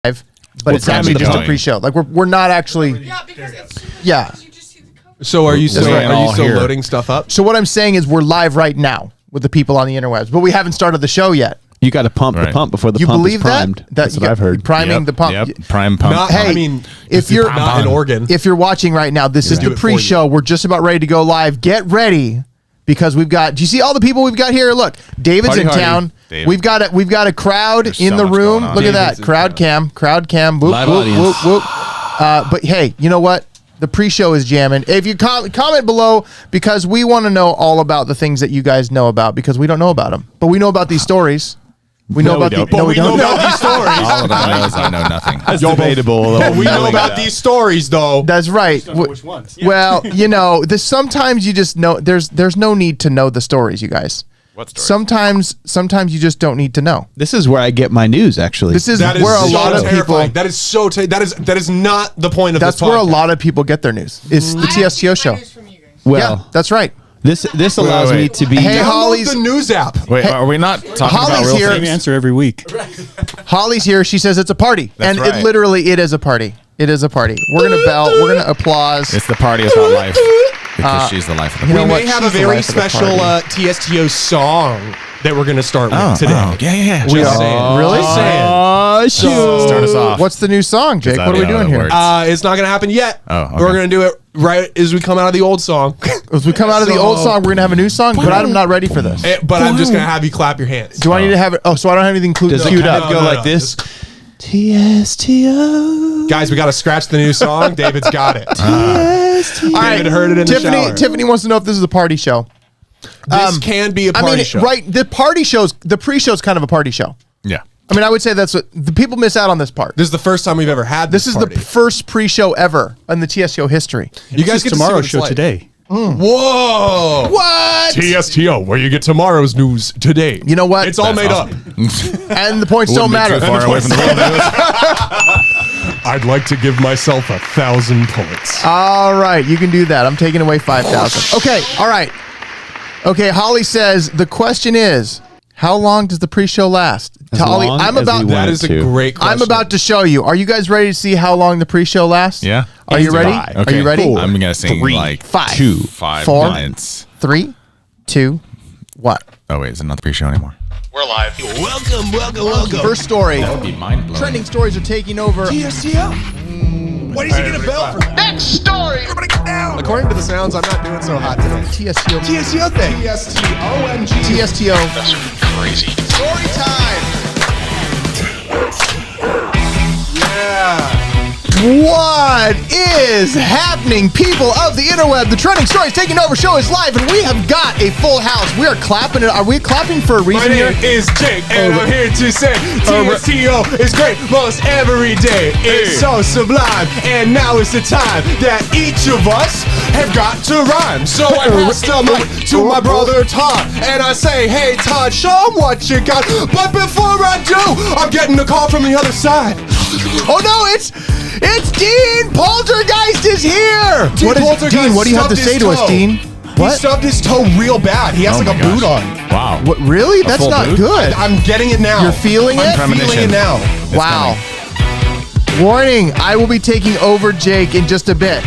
but it's actually just a pre-show. Like we're not actually. Yeah, because it's you just see the cover. So are you still loading stuff up? So what I'm saying is we're live right now with the people on the interwebs, but we haven't started the show yet. You got to pump the pump before the you pump believe is primed. That's what I've heard. Priming the pump. Yep. Prime pump. Hey, I mean, if you're not in Oregon, if you're watching right now, this is the pre-show. We're just about ready to go live. Get ready because we've got. Do you see all the people we've got here? Look, David's in town. David. We've got a crowd There's in so the much room. going on. Look at David's that crowd cam. Whoop, Live whoop, audience. whoop, whoop. But hey, you know what? The pre-show is jamming. If you comment below, because we want to know all about the things that you guys know about, because we don't know about them, but we know about these stories. We know about but we know about these stories. All of that knows I know nothing. That's debatable. But we know about these stories, though. That's right. Which ones? Yeah. Well, you know, sometimes you just know. There's no need to know the stories, you guys. What story? Sometimes you just don't need to know. This is where I get my news, actually. This is That is where a so lot of terrifying. people. That is so. That is not the point of this. That's where a lot of people get their news. Is the TSTO show? well, Yeah, that's right. this allows me to be. Hey, Download Holly's the news app. Wait, are we not talking Holly's about real here. Same answer every week. Holly's here. She says it's a party, That's and right. it is a party. It is a party. We're gonna bell. We're gonna applause. It's the party of her life because she's the life of the you know party. We what? may have a She's the very life of the special party. TSTO song that we're going to start with today. Yeah. Just saying. Really? Just saying. Oh, shoot. Start us off. What's the new song, Jake? that What are we the doing here? words? It's not going to happen yet. Oh, okay. We're going to do it right as we come out of the old song. As we come out of the old song, we're gonna have a new song, but I'm not ready for this. But I'm just going to have you clap your hands. Do I need to have it? Oh, so I don't have anything Does it queued kind up. of go like this? TSTO. Guys, we got to scratch the new song. David's got it. All right, David heard it in the shower. Tiffany wants to know if this is a party show. This can be a party show. Right? The pre-show is kind of a party show. Yeah. I mean, I would say that's what the people miss out on this part. This is the first time we've ever had this This is party. the first pre-show ever in the TSTO history. You guys get to see what tomorrow's it's show like. today. Whoa! What? TSTO, where you get tomorrow's news today. You know what? It's all made up. And the points don't matter. Too far away from the real news. I'd like to give myself 1,000 points. All right, you can do that. I'm taking away 5,000. Okay, all right. Okay, Holly says the question is, how long does the pre-show last? As Holly, long I'm as about. we That want is a to. great question. I'm about to show you. Are you guys ready to see how long the pre-show lasts? Yeah. Are you ready? Okay. Are you ready? I'm gonna sing like 5, 5 4, minutes. 3, 2, 1. Oh wait, is it not the pre-show anymore? We're live. Welcome. First story. That would be mind blowing. Trending stories are taking over. TSTO. What is he going to bell for? Next story. Everybody get down. According to the sounds, I'm not doing so hot today. TSTO. TSTO thing. TSTOMG. TSTO. That's crazy. Story time. Yeah. What is happening, people of the interweb? The trending stories taking over show is live, and we have got a full house. We are clapping it. Are we clapping for a My reason here? name is Jake, and I'm here to say TSTO is great most every day. It's so sublime, and now is the time that each of us have got to rhyme. So I pass the mic to my brother Todd, and I say, hey Todd, show him what you got. But before I do, I'm getting a call from the other side. Oh no, it's Dean Poltergeist is here. Dean? What do you have to say to us, Dean? He What? stubbed his toe real bad. He has Oh like a my gosh. boot on. Wow. What? Really? That's full not boot? good. I'm getting it now. You're feeling it? I'm feeling it Premonition. now. It's Wow. Warning, I will be taking over Jake in just a bit.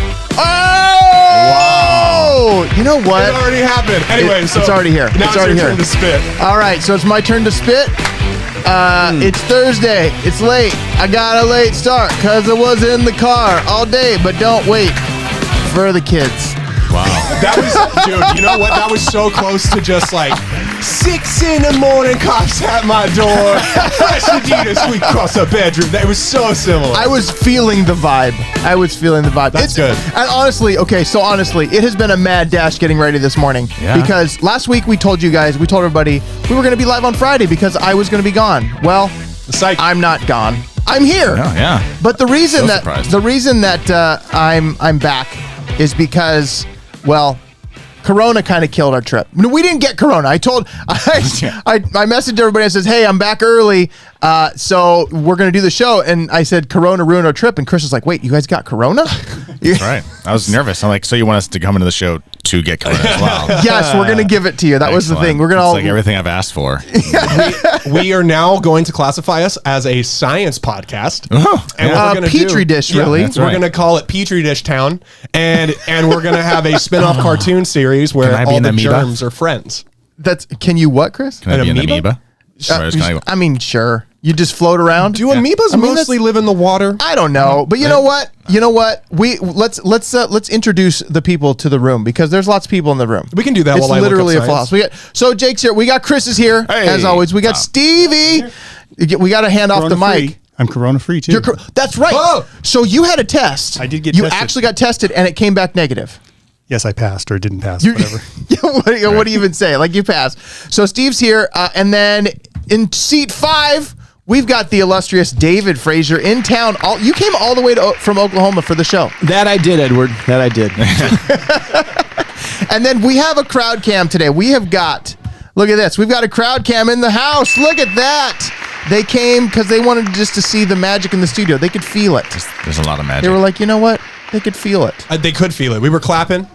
Oh! You know what? It already happened. Anyway, It's already here. Now It's already your here. turn to spit. All right, so it's my turn to spit. It's Thursday. It's late. I got a late start because I was in the car all day, but don't wait for the kids. Wow. That was, dude, you know what? That was so close to just like 6 in the morning, cops at my door. Fresh Adidas, we cross a bedroom. That was so similar. I was feeling the vibe. That's good. And honestly, it has been a mad dash getting ready this morning. Yeah. Because last week we told everybody we were going to be live on Friday because I was going to be gone. Well, Psych. I'm not gone. I'm here. Oh yeah. But the reason So surprised. that I'm back is because, well, Corona kind of killed our trip. No, we didn't get Corona. I messaged everybody. I says, "Hey, I'm back early, so we're gonna do the show." And I said, "Corona ruined our trip." And Chris was like, "Wait, you guys got Corona?" That's right. I was nervous. I'm like, so you want us to come into the show to get Corona as well. Yes, we're gonna give it to you. That was the Excellent. thing. We're gonna It's all like everything I've asked for. We are now going to classify us as a science podcast. Oh, And yeah. what we're gonna Petri dish, really. That's We're right. gonna call it Petri Dish Town, and we're gonna have a spin-off cartoon series where Can I be all an the amoeba? germs are friends. That's can you what, Chris? Can I An be an amoeba? amoeba? Or is- can I- I mean, sure. You just float around. Do amoebas I mean, mostly that's- live in the water? I don't know, but you know what? Let's introduce the people to the room because there's lots of people in the room. We can do that It's while I look literally up a full science. house. So Jake's here. We got Chris is here Hey. as always. We got Stevie. We got to hand off the mic. I'm corona free too. That's right. Oh. So you had a test. I did get You tested. actually got tested and it came back negative. Yes, I passed or didn't pass, You- whatever. what do you even say? Like you passed. So Steve's here, and then in seat 5, we've got the illustrious David Frazier in town. You came all the way from Oklahoma for the show, That I did, Edward. That I did. and then we have a crowd cam today. We have got. Look at this. We've got a crowd cam in the house. Look at that. They came because they wanted just to see the magic in the studio. They could feel it. There's a lot of magic. They were like, you know what? They could feel it. They could feel it. We were clapping.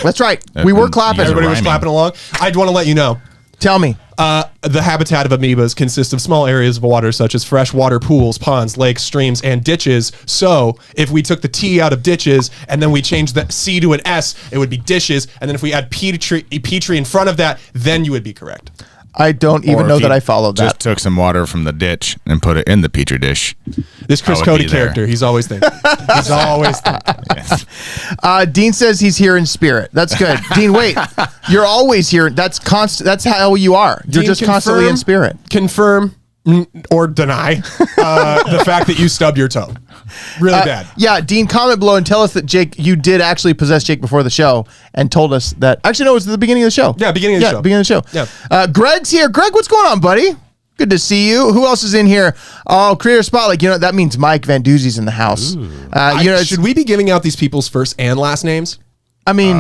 That's right. We were clapping. You guys were Everybody was rhyming. clapping along. I'd want to let you know. Tell me. The habitat of amoebas consists of small areas of water such as freshwater pools, ponds, lakes, streams, and ditches. So if we took the T out of ditches and then we changed the C to an S, it would be dishes. And then if we add Petri in front of that, then you would be correct. I don't Or even if know you that I followed Just that. took some water from the ditch and put it in the petri dish. This Chris I would Cody be there. character, he's always thinking. He's always thinking. Yes. Dean says he's here in spirit. That's good. Dean, wait. You're always here. That's constant. That's how you are. You're Dean, just constantly in confirm- spirit. Confirm or deny the fact that you stubbed your toe. Really bad. Yeah, Dean, comment below and tell us that Jake, you did actually possess Jake before the show and told us that. Actually, no, it was at the beginning of the show. Yeah, beginning of the show. Beginning of the show. Yeah. Greg's here. Greg, what's going on, buddy? Good to see you. Who else is in here? Oh, Creator Spotlight. You know, that means Mike Van Doozy's in the house. You know, it's- Should we be giving out these people's first and last names? I mean,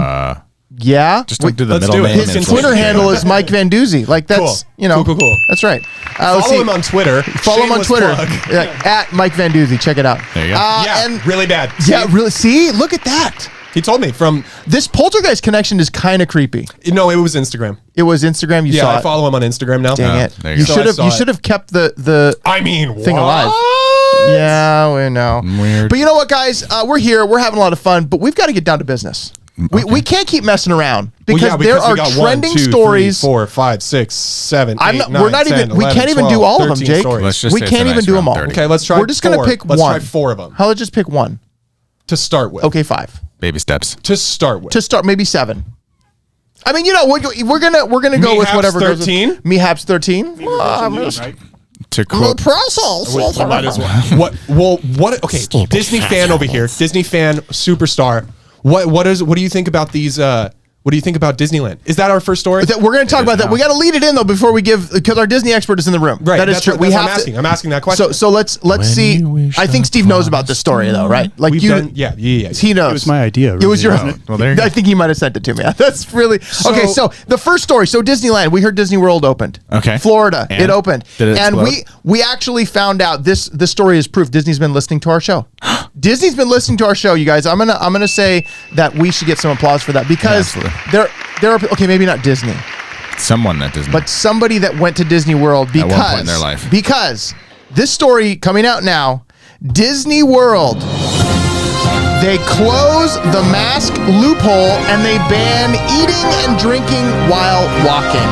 yeah. Just don't do the let's middle do it. name. His and Twitter social handle media. is Mike Van Doozy. Like that's, Cool. you know, Cool. That's right. Let's Follow see. him on Twitter. Follow him on Shameless Twitter plug. at Mike Van Doozy. Check it out. There you go. Yeah, and really bad. yeah, really. See, look at that. He told me from, This poltergeist connection is kind of creepy. no, it was Instagram. It was Instagram. You Yeah, saw I it. follow him on Instagram now. Dang it! there you You go. should have. So I You saw should it. have kept the I mean, thing alive. what? Yeah, we know. Weird. But you know what, guys? We're here. We're having a lot of fun, but we've got to get down to business. We can't keep messing around because Well, yeah, there we are got trending 1, 2, 3, stories. 4, 5, 6, 7, I'm 8, not- 9, we're not 10, even- we 11, can't even 12, do all of them, 13 Jake. stories. Let's just We say it's can't a even nice do them round all. 30. Okay, let's try. We're just gonna pick Let's one. try 4 of them How about just pick one? to start with. Okay, 5 Baby steps. To start with. to start. Maybe 7. I mean, you know, we're gonna go with Mehaps whatever. 13? Goes with. Mehaps 13. To quote, Might as well. What? Okay, Disney fan over here. Disney fan superstar. What do you think about these? What do you think about Disneyland? Is that our first story? We're going to talk about that. We got to lead it in though before we give, because our Disney expert is in the room. Right, That is that's true. what- We that's have what I'm to. asking. I'm asking that question. So let's see. I think Steve knows about this story though, right? Like We've you. done, yeah. He knows. It was my idea. It was really, your. wasn't it? Well, there you go. I think he might have sent it to me. That's really okay. So the first story. So Disneyland. We heard Disney World opened. Okay. Florida. And? It opened. Did it and explode? we actually found out this story is proof Disney's been listening to our show. Disney's been listening to our show, you guys. I'm gonna say that we should get some applause for that because Absolutely. there are okay, maybe not Disney, someone that doesn't. but somebody that went to Disney World because one point in their life. because this story coming out now, Disney World. They close the mask loophole and they ban eating and drinking while walking.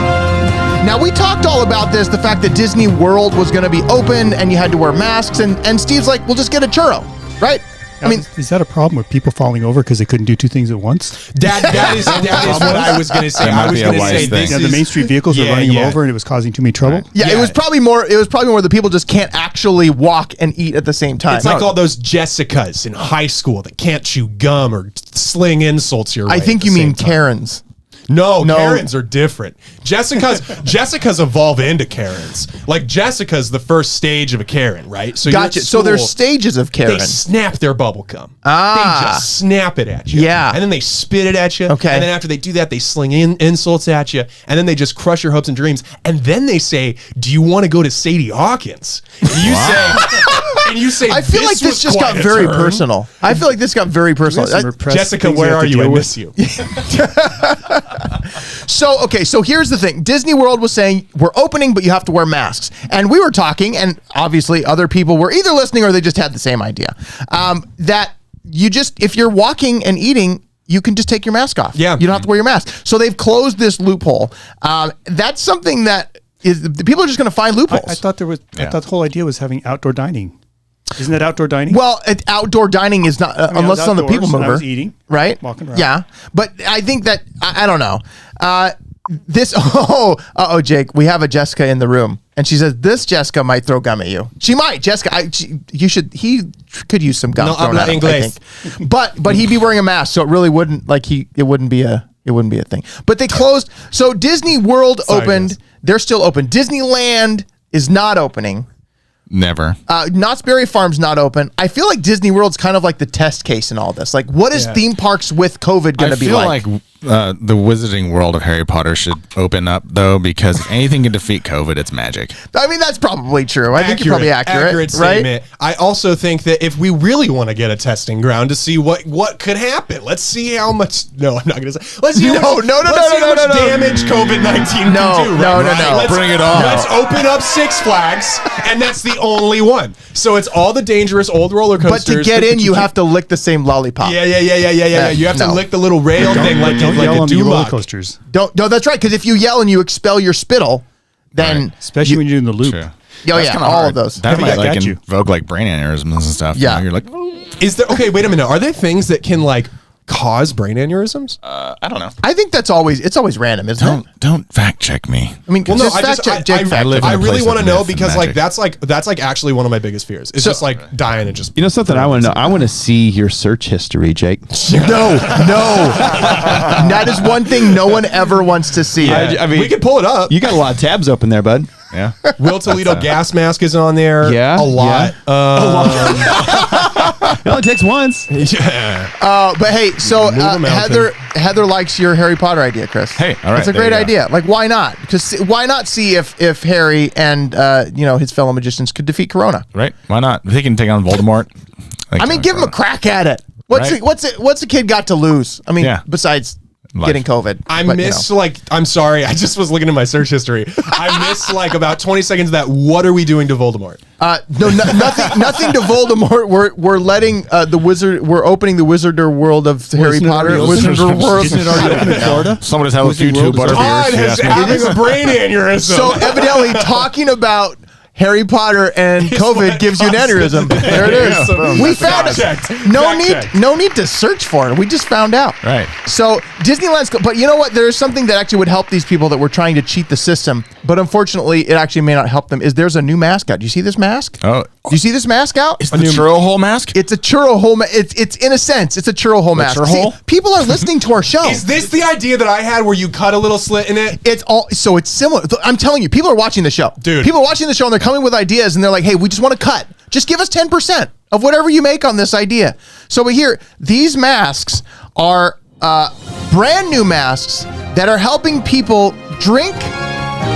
Now, we talked all about this, the fact that Disney World was going to be open and you had to wear masks, and Steve's like, we'll just get a churro, right? I mean, is that a problem with people falling over because they couldn't do 2 things at once? that is what I was going to say. That might I was be a going to wise say thing. this Yeah, the is- Main Street vehicles were Yeah, running yeah. them over, and it was causing too many trouble. yeah, it was probably more the people just can't actually walk and eat at the same time. It's like all those Jessicas in high school that can't chew gum or sling insults your way. I think at you the mean same time. Karens. No, No. Karens are different. Jessica's evolve into Karens. Like Jessica's the first stage of a Karen, right? So you're at Gotcha. So there's school, stages of Karen. They snap their bubble gum. Ah. They just snap it at you. Yeah. And then they spit it at you. Okay. And then after they do that, they sling in insults at you. And then they just crush your hopes and dreams. And then they say, do you want to go to Sadie Hawkins? And you say, Can you say I feel like this was just quite got a very turn? personal. I feel like this got very personal. Jessica, where are you? I miss you. So here's the thing. Disney World was saying we're opening, but you have to wear masks. And we were talking, and obviously other people were either listening or they just had the same idea. That you just, if you're walking and eating, you can just take your mask off. Yeah. You don't have to wear your mask. So they've closed this loophole. That's something that is, the people are just going to find loopholes. I thought there was. I thought the whole idea was having outdoor dining. Isn't that outdoor dining? Well, outdoor dining is not, mean, unless it's on the people outdoors, and I mover. was eating, right? walking around. Yeah. But I think that, I don't know. Jake, we have a Jessica in the room. And she says, this Jessica might throw gum at you. She might. Jessica, he could use some gum. No thrown habla at him, I inglés. think. But he'd be wearing a mask, so it really wouldn't, like, it wouldn't be a thing. But they closed. So Disney World opened. guys. They're still open. Disneyland is not opening. Never. Knott's Berry Farm's not open. I feel like Disney World's kind of like the test case in all this. Like, what is theme parks with COVID going to be like? I feel like the Wizarding World of Harry Potter should open up, though, because if anything can defeat COVID, it's magic. I mean, that's probably true. I think you're probably accurate, right? Statement. I also think that if we really want to get a testing ground to see what could happen, let's see how much. No, I'm not going to say. Let's see how much damage COVID-19 can do. No. Let's Bring it on. Let's open up Six Flags, and that's the only one. So it's all the dangerous old roller But coasters. to get in, you have to lick the same lollipop. Yeah. You have to lick the little rail thing like Don't yell a on the roller Duloc. coasters, No, that's right. Because if you yell and you expel your spittle, then especially when you're in the loop. True. oh That's yeah, kinda all hard. of those. That might got you. invoke like brain aneurysms and stuff. Yeah. You're like, Is there? Okay, wait a minute. Are there things that can like cause brain aneurysms? I don't know. I think it's always random, isn't it? Don't fact check me. I mean, Well, no, just fact check. Jake, fact live check. in I a really place want to of know myth and because like magic. that's like actually one of my biggest fears. It's just like dying and just. You know something I want to know? I want to see your search history, Jake. No. That is one thing no one ever wants to see. I mean, we could pull it up. you got a lot of tabs open there, bud. Yeah. Will Toledo gas mask is on there. Yeah, a lot. It only takes once. But hey, so a mountain. Heather likes your Harry Potter idea, Chris. Hey, all right, It's a there great you go. idea. Like, why not? Because why not see if Harry and his fellow magicians could defeat Corona? Right? Why not? If he can take on Voldemort. I mean, give him a crack at it. What's a kid got to lose? I mean, Yeah. besides Life. getting COVID. I But, missed I'm sorry. I just was looking at my search history. I missed like about 20 seconds of that. What are we doing to Voldemort? Nothing to Voldemort. We're letting the wizard. We're opening the Wizarder world of Harry Potter. Wizarder world. Isn't it already open in Florida? Somebody's had a few World is butterbeers. Todd is having a brain aneurysm. So evidently, talking about Harry Potter and COVID gives you an aneurysm. There it is. Yeah. We found it. Fact checked. No Fact need. checked. No need to search for it. We just found out. Right. So Disneyland's, but you know what? There's something that actually would help these people that were trying to cheat the system, but unfortunately, it actually may not help them. There's a new mask out? Do you see this mask? Oh. Do you see this mask out? Is the churro hole mask? It's a churro hole. It's in a sense, it's a churro hole mask. churro See, hole? people are listening to our show. Is this the idea that I had where you cut a little slit in it? It's all so it's similar. I'm telling you, people are watching the show. Dude. People are watching the show and they're coming with ideas and they're like, hey, we just want to cut. Just give us 10% of whatever you make on this idea. So we hear these masks are brand new masks that are helping people drink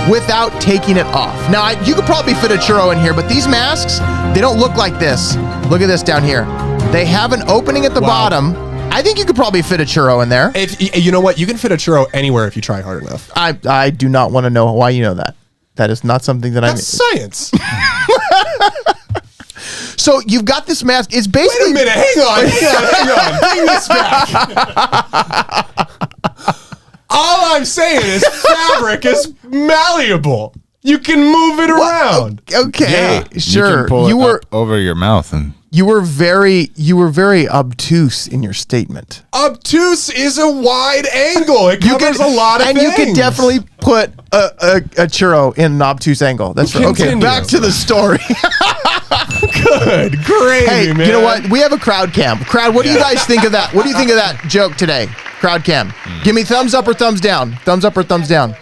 without taking it off. Now, you could probably fit a churro in here, but these masks, they don't look like this. Look at this down here. They have an opening at the bottom. I think you could probably fit a churro in there. If you know what, you can fit a churro anywhere if you try hard enough. I do not want to know why you know that. That is not something that That's science. So you've got this mask. It's basically. Wait a minute. Hang on. Bring this back. All I'm saying is fabric is malleable. You can move it around. Okay, sure. You can pull You it were up over your mouth and you were very obtuse in your statement. Obtuse is a wide angle. It covers a lot of and things. you could definitely put a churro in an obtuse angle. That's right. Okay, Continue. back to the story. Good. Great, Hey, man. you know what? We have a crowd cam. Crowd, what do you guys think of that? What do you think of that joke today? Crowd cam. Give me thumbs up or thumbs down. Thumbs up or thumbs down.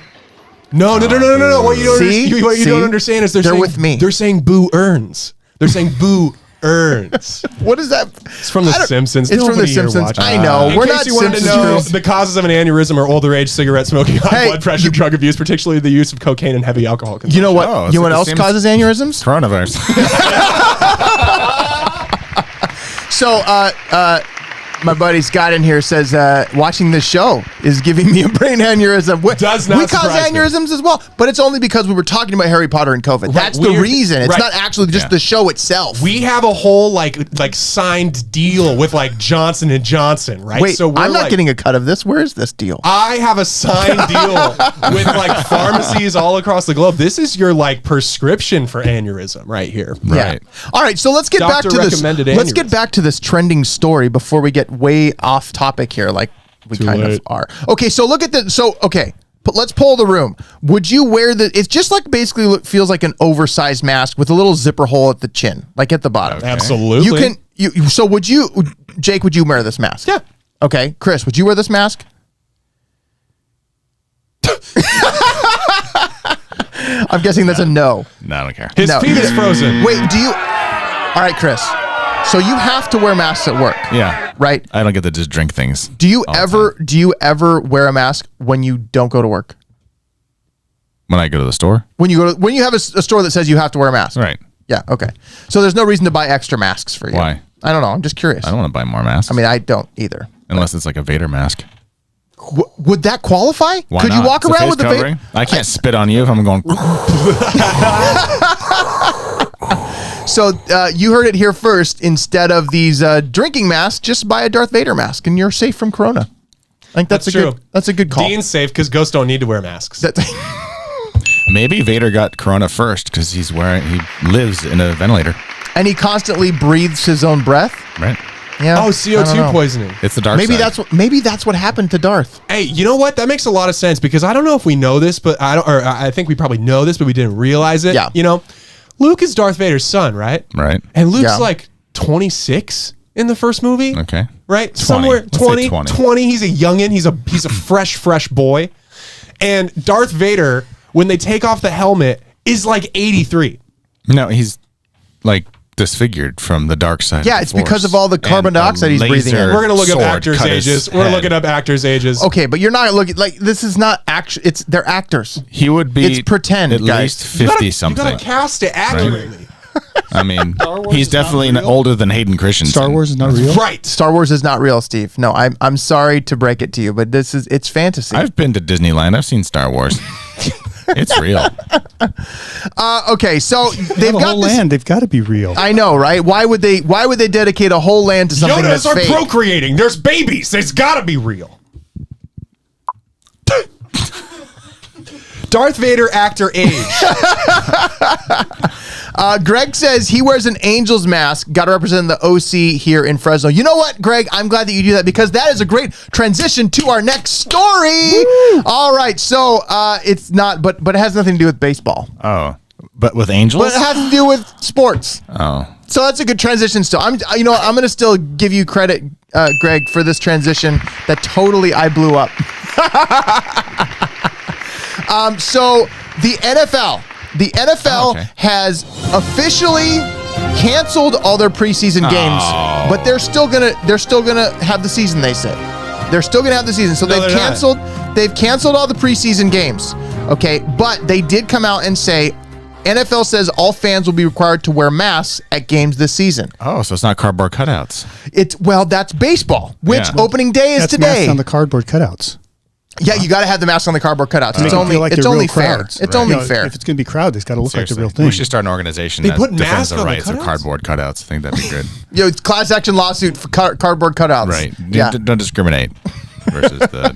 No. What you don't, See? what you See? don't understand is They're saying, with me. They're saying boo earns. They're saying boo earns. What is that? It's from The Simpsons. It's from The Nobody here Simpsons. watches. I know. In We're case not you wanted Simpsons to know, crews. the causes of an aneurysm are older age, cigarette smoking, high Hey, blood pressure, drug abuse, particularly the use of cocaine and heavy alcohol consumption. You know what? Oh, you know what it's else the same causes aneurysms? coronavirus. So, my buddy Scott in here says watching this show is giving me a brain aneurysm. Does not we cause surprise me. aneurysms as well, but it's only because we were talking about Harry Potter and COVID. That's the reason. It's not actually just the show itself. We have a whole like signed deal with like Johnson and Johnson, right? Wait, so I'm not getting a cut of this. Where is this deal? I have a signed deal with like pharmacies all across the globe. This is your like prescription for aneurysm right here. Right. Yeah. All right, so let's get back to Doctor this. recommended Let's get aneurysm. back to this trending story before we get way off topic here, like we kind of late. are. Okay, so look at the. So okay, but let's poll the room. Would you wear the? It's just like basically feels like an oversized mask with a little zipper hole at the chin, like at the bottom. Absolutely. You can. So would you, Jake? Would you wear this mask? Yeah. Okay, Chris, would you wear this mask? I'm guessing that's a no. No, I don't care. His No. feet is frozen. Wait, do you? All right, Chris. So you have to wear masks at work, Yeah. right? I don't get to just drink things. Do you all the ever wear a mask when you don't go to work? When I go to the store? When you have a store that says you have to wear a mask? Right. Yeah. Okay. So there's no reason to buy extra masks for you. Why? I don't know. I'm just curious. I don't want to buy more masks. I mean, I don't either. unless it's like a Vader mask. Would that qualify? Why Could not? you walk It's a around face with the covering. vape? I can't spit on you if I'm going. So you heard it here first. Instead of these drinking masks, just buy a Darth Vader mask, and you're safe from Corona. I think that's true. That's a good call. Dean's safe because ghosts don't need to wear masks. Maybe Vader got Corona first because he lives in a ventilator. And he constantly breathes his own breath. Right. Yeah. Oh, I don't CO2 know. poisoning. It's the dark Maybe side. that's what happened to Darth. Hey, you know what? That makes a lot of sense because I don't know if we know this, but I think we probably know this, but we didn't realize it. Yeah. You know, Luke is Darth Vader's son, right? Right. And Luke's Yeah. like 26 in the first movie. Okay. Right? 20. Somewhere Let's say 20, 20. 20. He's a youngin'. He's a fresh boy. And Darth Vader, when they take off the helmet, is like 83. No, he's like disfigured from the dark side. Yeah, of the it's because Force. of all the carbon And a dioxide he's breathing in. laser We're going to look up sword actors' cut his ages. We're head. looking up actors' ages. Okay, but you're not looking like this is not action. They're actors. He would be. It's pretend, at guys. least You 50 You something. got to cast it accurately. I mean, Wars he's is not definitely real? older than Hayden Christensen. Star Wars is not real. Right. Star Wars is not real, Steve. No, I'm sorry to break it to you, but it's fantasy. I've been to Disneyland. I've seen Star Wars. It's real. Okay, so they've They have a got whole this. land. They've got to be real. I know, right? Why would they dedicate a whole land to something Yodas that's are fake? procreating. There's babies. There's got to be real. Darth Vader actor age. Greg says he wears an Angels mask. Got to represent the OC here in Fresno. You know what, Greg? I'm glad that you do that because that is a great transition to our next story. Woo! All right, so it's not, but it has nothing to do with baseball. Oh, but with angels? But it has to do with sports. Oh. So that's a good transition still. I'm going to still give you credit, Greg, for this transition that totally I blew up. So the NFL has officially canceled all their preseason games, but they're still gonna have the season. They say they're still gonna have the season. So No, they've canceled all the preseason games. Okay, but they did come out and say NFL says all fans will be required to wear masks at games this season. Oh, so it's not cardboard cutouts. That's baseball, which Yeah. opening day is That's today. masks on the cardboard cutouts. Yeah, you got to have the mask on the cardboard cutouts. Make It's them only feel like it's they're only real fair. crowds. It's Right. only You know, fair. If it's going to be crowd, it's got to look like the real Seriously. thing. We should start an organization They that put defends masks the on the rights of cutouts? cardboard cutouts. I think that'd be good. It's class action lawsuit for cardboard cutouts. Right. Yeah. Don't discriminate versus the.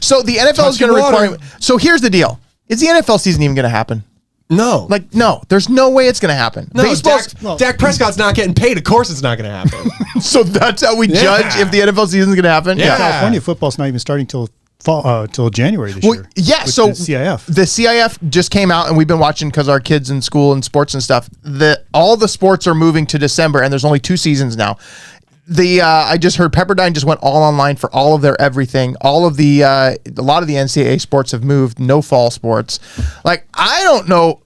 So the NFL is going to Touchy require. water. So here's the deal: is the NFL season even going to happen? No. No. There's no way it's going to happen. no, Baseball's. Dak Prescott's not getting paid. Of course it's not going to happen. So that's how we judge if the NFL season is going to happen. Yeah. California football's not even starting till January this Well, year. yeah. with So the CIF. the CIF just came out, and we've been watching because our kids in school and sports and stuff. All the sports are moving to December, and there's only 2 seasons now. I just heard Pepperdine just went all online for all of their everything. All of a lot of the NCAA sports have moved. No fall sports. Like I don't know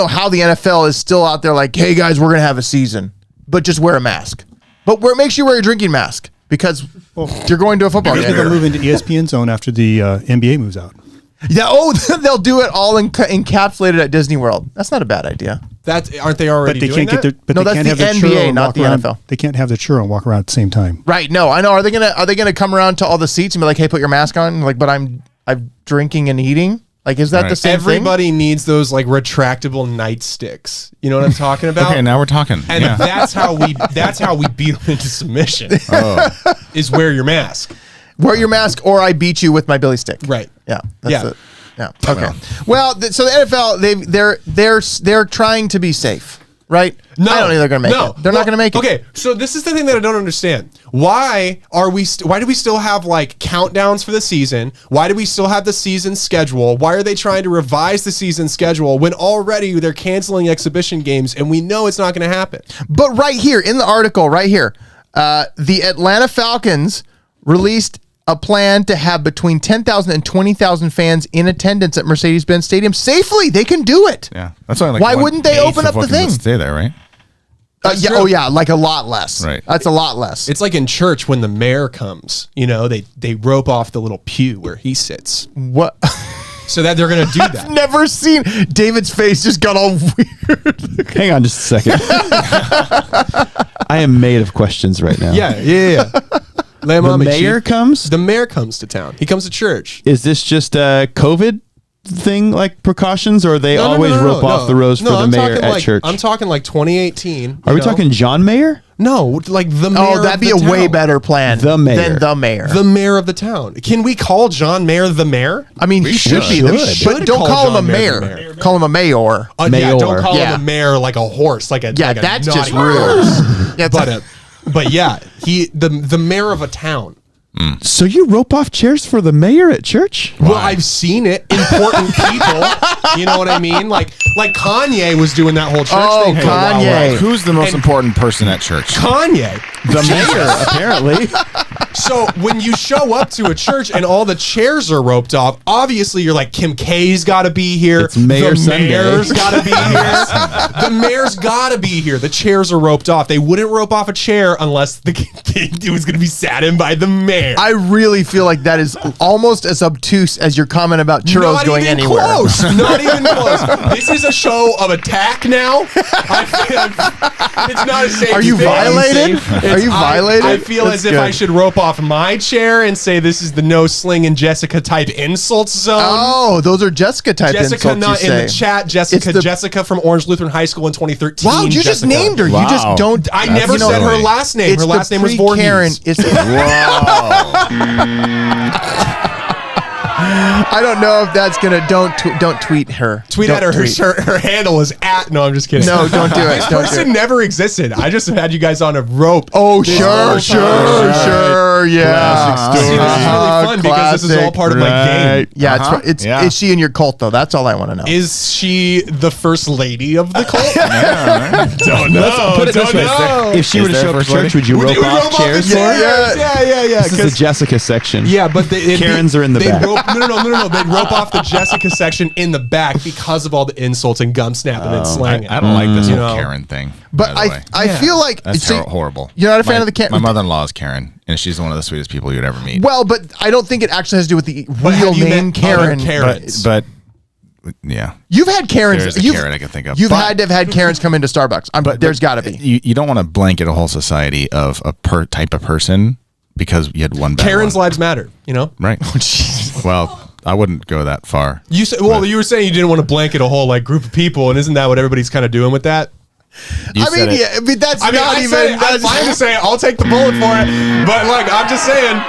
how the NFL is still out there. Like, hey guys, we're gonna have a season, but just wear a mask. But make sure you wear a drinking mask because you're going to a football Maybe game. they'll move into ESPN zone after the NBA moves out. Yeah. Oh, they'll do it all encapsulated at Disney World. That's not a bad idea. Aren't they already But they doing can't that? get the. But No, they that's can't the have the NBA, churro and not walk the around. NFL. They can't have the churro and walk around at the same time. Right. No, I know. Are they gonna come around to all the seats and be like, "Hey, put your mask on"? Like, but I'm drinking and eating. Like, is that Right. the same Everybody needs those like retractable nightsticks. You know what I'm talking about? Okay, now we're talking. And yeah. that's how we beat them into submission. Oh. Is wear your mask. thing? Wear your mask, or I beat you with my billy stick. Right. Yeah. Yeah. It. Yeah. Okay. Well, so the NFL they're trying to be safe, right? No, I don't think they're going to make it. They're not going to make it. Okay, so this is the thing that I don't understand. Why do we still have like countdowns for the season? Why do we still have the season schedule? Why are they trying to revise the season schedule when already they're canceling exhibition games and we know it's not going to happen? But right here in the article, right here, the Atlanta Falcons released a plan to have between 10,000 and 20,000 fans in attendance at Mercedes-Benz Stadium safely. They can do it. Yeah, that's only like Why wouldn't they open up the thing? Stay there, right? Yeah, true. oh yeah, like a lot less. Right. That's a lot less. It's like in church when the mayor comes, you know, they rope off the little pew where he sits. What? So that they're going to do that. Never seen David's face just got all weird. Hang on just a second. I am made of questions right now. Yeah. Lay 'em The on me, mayor Chief. comes? The mayor comes to town. He comes to church. Is this just a COVID thing, like precautions, or they always rope off the rows for the I'm mayor talking at like, church? I'm talking like 2018. Are we you know? talking John Mayer? No, like the mayor. Oh, that'd be of a the way town. better plan The mayor. than the mayor. The mayor of the town. Can we call John Mayer the mayor? I mean, he should be. should. But don't call him a John Mayer mayor. the mayor. Call him a mayor. Yeah, Mayor. don't call Yeah. him a mayor like a horse, like a Yeah, like a that's naughty just horse. rude. Yeah, But yeah, the mayor of a town. So you rope off chairs for the mayor at church? Well, I've seen it. Important people. You know what I mean? Like Kanye was doing that whole church Oh, thing. for a while, Kanye. right? Who's the most And- important person at church? Kanye. The mayor, apparently. So when you show up to a church and all the chairs are roped off, obviously you're like, Kim K's got to be here. It's Mayor the Sunday. mayor's got to be here. The mayor's got to be here. The chairs are roped off. They wouldn't rope off a chair unless the king was going to be sat in by the mayor. I really feel like that is almost as obtuse as your comment about churros Not going even anywhere. Close. Not even close. This is a show of attack now. It's not a safe Are you space. violated? It's- Are you violated? I feel That's as if I good. should rope off my chair and say this is the no sling and Jessica type insult zone. Oh, those are Jessica type Jessica insults not you in say. the chat. Jessica, It's the- Jessica from Orange Lutheran High School in 2013. Wow, you just Jessica. named her. You Wow. just don't. I never you know, said her last name. It's Her last the name was pre-Karen. Voorhees. It's I don't know if that's gonna. Don't tweet her. Tweet Don't at her. tweet. Her handle is at. No, I'm just kidding. No, don't do it. This Don't do person it. never existed. I just had you guys on a rope. Oh, This sure, whole sure, time. sure, yeah. See, this is really fun because this is all part of my game. Right. Yeah, Uh-huh. it's Yeah. is she in your cult though? That's all I want to know. Is she the first lady of the cult? Don't know. Let's put it this way. If she were to there show up to first lady? church, would you Would rope you off rope off chairs the for her? chairs? Yeah. This is the Jessica section. Yeah, but Karens are in the back. No. They'd rope off the Jessica section in the back because of all the insults and gum snapping and slanging. I don't like this You whole know. Karen thing. But by the way. I feel like That's see, horrible. You're not a fan of the Karen. My mother-in-law is Karen, and she's one of the sweetest people you'd ever meet. Well, but I don't think it actually has to do with the But real have you name met other Karen. Karens? but yeah, You've had Karens. There's a You've, Karen I can think of. You've But- had to have had Karens come into Starbucks. There's got to be. You don't want to blanket a whole society of a type of person because you had one bad Karen's one. lives matter, you know? Right. Well, I wouldn't go that far. You said, well, you were saying you didn't want to blanket a whole like group of people, and isn't that what everybody's kind of doing with that? You said it. yeah, but that's I mean, not I even. said it, I'm fine to say it. I'll take the bullet for it, but like I'm just saying,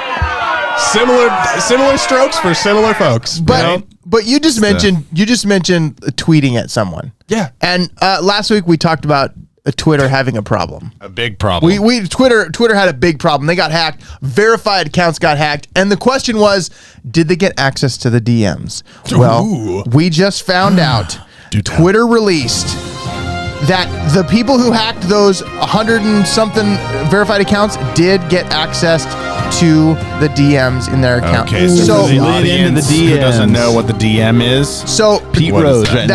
similar strokes for similar folks. But you just mentioned tweeting at someone. Yeah. And last week we talked about Twitter having a problem. A big problem. Twitter had a big problem. They got hacked. Verified accounts got hacked, and the question was, did they get access to the DMs? Well, we just found out. Twitter released that the people who hacked those 100 and something verified accounts did get access to the DMs in their account. Okay, so for the Slid into audience the who doesn't DMs. know what the DM is. so Pete What is Rose, that?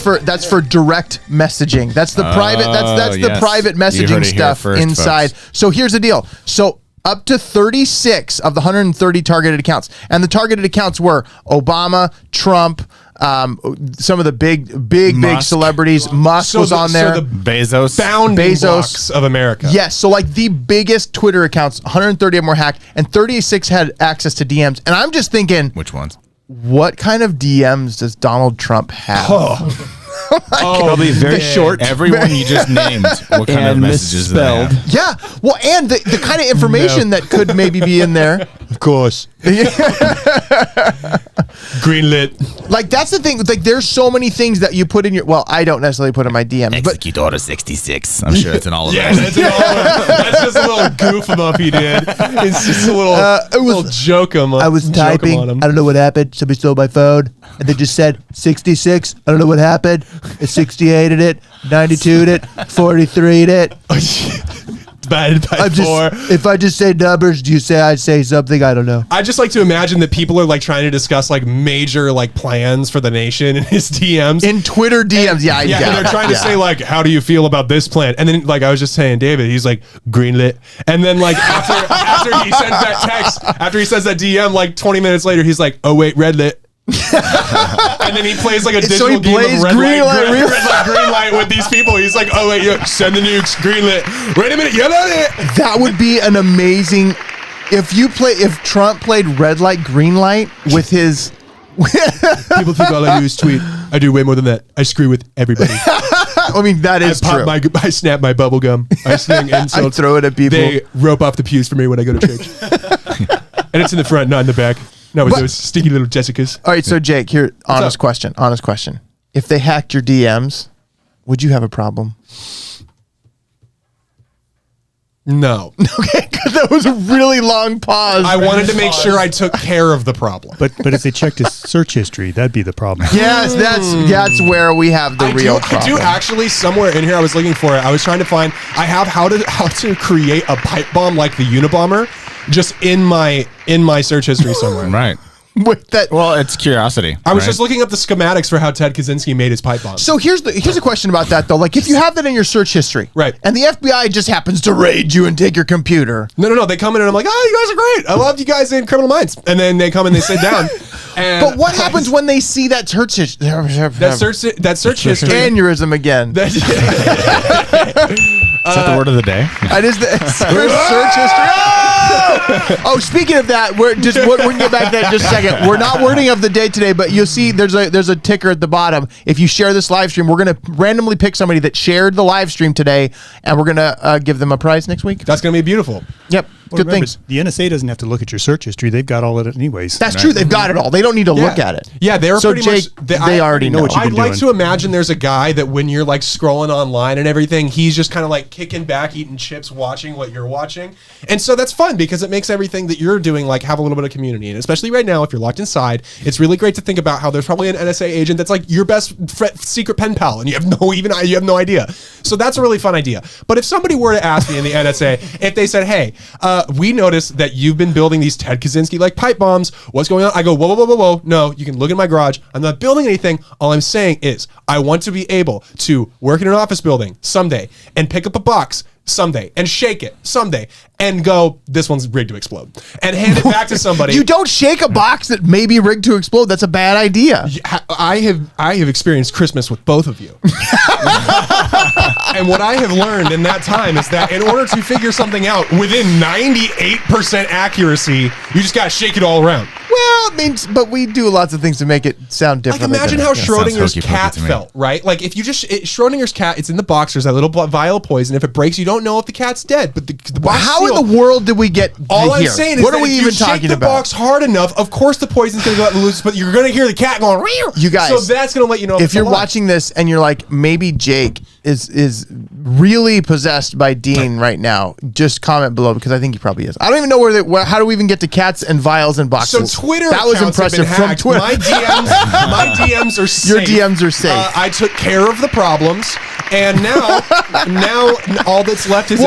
right? that's for direct messaging. That's the private. That's the yes. private You heard messaging it here stuff first, inside. folks. So here's the deal. So up to 36 of the 130 targeted accounts, and the targeted accounts were Obama, Trump, Some of the big Musk. celebrities. Musk was on there. So the Bezos. founding Bezos. blocks of America. Yes, so like the biggest Twitter accounts, 130 of them were hacked, and 36 had access to DMs. And I'm just thinking, Which ones? what kind of DMs does Donald Trump have? Probably very short. Everyone you just named. What kind of And messages do they have? Yeah, well, and the kind of information that could maybe be in there. Of course. Greenlit. Like, that's the thing. Like, there's so many things that you put in your. Well, I don't necessarily put in my DMs, but Execute Order 66. I'm sure it's in all of Yeah, those. that's just a little goof him up he did. It's just a little joke him up. I was typing. On him. I don't know what happened. Somebody stole my phone, and they just said 66. I don't know what happened. It 68'd it, 92'd it, 43'd it. Divided by I'm 4. just, if I just say numbers, do you say I'd say something? I don't know. I just like to imagine that people are like trying to discuss like major like plans for the nation in his DMs. In Twitter DMs, yeah, and they're trying to say like, how do you feel about this plan? And then like I was just saying, David, he's like greenlit. And then like after he sends that text, after he sends that DM, like 20 minutes later, he's like, oh wait, red lit. And then he plays like a digital he game plays of red green light, light, red light, green light with these people. He's like, oh wait, send the nukes, green lit. Wait a minute, yell at it. That would be an amazing. If Trump played red light, green light with his. People think all I do is tweet. I do way more than that. I screw with everybody. I mean, that is true. I snap my bubble gum. I sing insults. I throw it at people. They rope off the pews for me when I go to church. And it's in the front, not in the back. Not with those stinky little Jessicas. All right, so Jake, here, honest question. If they hacked your DMs, would you have a problem? No. Okay, because that was a really long pause. I wanted to make sure I took care of the problem. But if they checked his search history, that'd be the problem. Yes, that's where we have the real problem. I do actually, somewhere in here, I was looking for it. I was trying to find, I have how to create a pipe bomb like the Unabomber just in my search history somewhere. Right. With that. Well, it's curiosity. I was just looking up the schematics for how Ted Kaczynski made his pipe bomb. So here's a question about that though. Like if you have that in your search history, right, and the FBI just happens to raid you and take your computer. No. They come in and I'm like, oh, you guys are great. I love you guys in Criminal Minds. And then they come and they sit down. And but what happens when they see that search history? That search history. Aneurysm again. Is that the word of the day? It is the search history. Oh, speaking of that, we're can get back to that in just a second. We're not wording of the day today, but you'll see there's a ticker at the bottom. If you share this live stream, we're gonna randomly pick somebody that shared the live stream today, and we're gonna give them a prize next week. That's gonna be beautiful. Yep. Well, Good remember, things. The NSA doesn't have to look at your search history. They've got all of it anyways. That's true. They've got it all. They don't need to look at it. Yeah, they're so pretty Jake, much. They already know what you've I'd been like doing. to imagine there's a guy that when you're like scrolling online and everything, he's just kind of like kicking back, eating chips, watching what you're watching. And so that's fun because it makes everything that you're doing like have a little bit of community. And especially right now, if you're locked inside, it's really great to think about how there's probably an NSA agent that's like your best secret pen pal, and you have no idea. So that's a really fun idea. But if somebody were to ask me in the NSA, if they said, "Hey, we noticed that you've been building these Ted Kaczynski like pipe bombs. What's going on?" I go, whoa. No, you can look in my garage. I'm not building anything. All I'm saying is I want to be able to work in an office building someday and pick up a box someday and shake it someday and go, this one's rigged to explode, and hand it back to somebody. You don't shake a box that may be rigged to explode. That's a bad idea. I have experienced Christmas with both of you. And what I have learned in that time is that in order to figure something out within 98% accuracy, you just got to shake it all around. Well, I mean, but we do lots of things to make it sound different. Like imagine how Schrodinger's hokey-pokey cat to me. felt, right? Like if you Schrodinger's cat, it's in the box. There's that little vial of poison. If it breaks, you don't know if the cat's dead. But the box How in sealed. the world did we get All I'm here? saying is what that are we if even you shake talking the about? box hard enough, of course the poison's going to go out and loose, but you're going to hear the cat going, "Rear." You guys, so that's going to let you know if it's you're alive. watching this and you're like, maybe Jake is really possessed by Dean right now, just comment below because I think he probably is. I don't even know how do we even get to cats and vials and boxes? So Twitter that was accounts have impressive been from hacked. Twitter. My DMs are safe. Your DMs are safe. I took care of the problems, and now all that's left is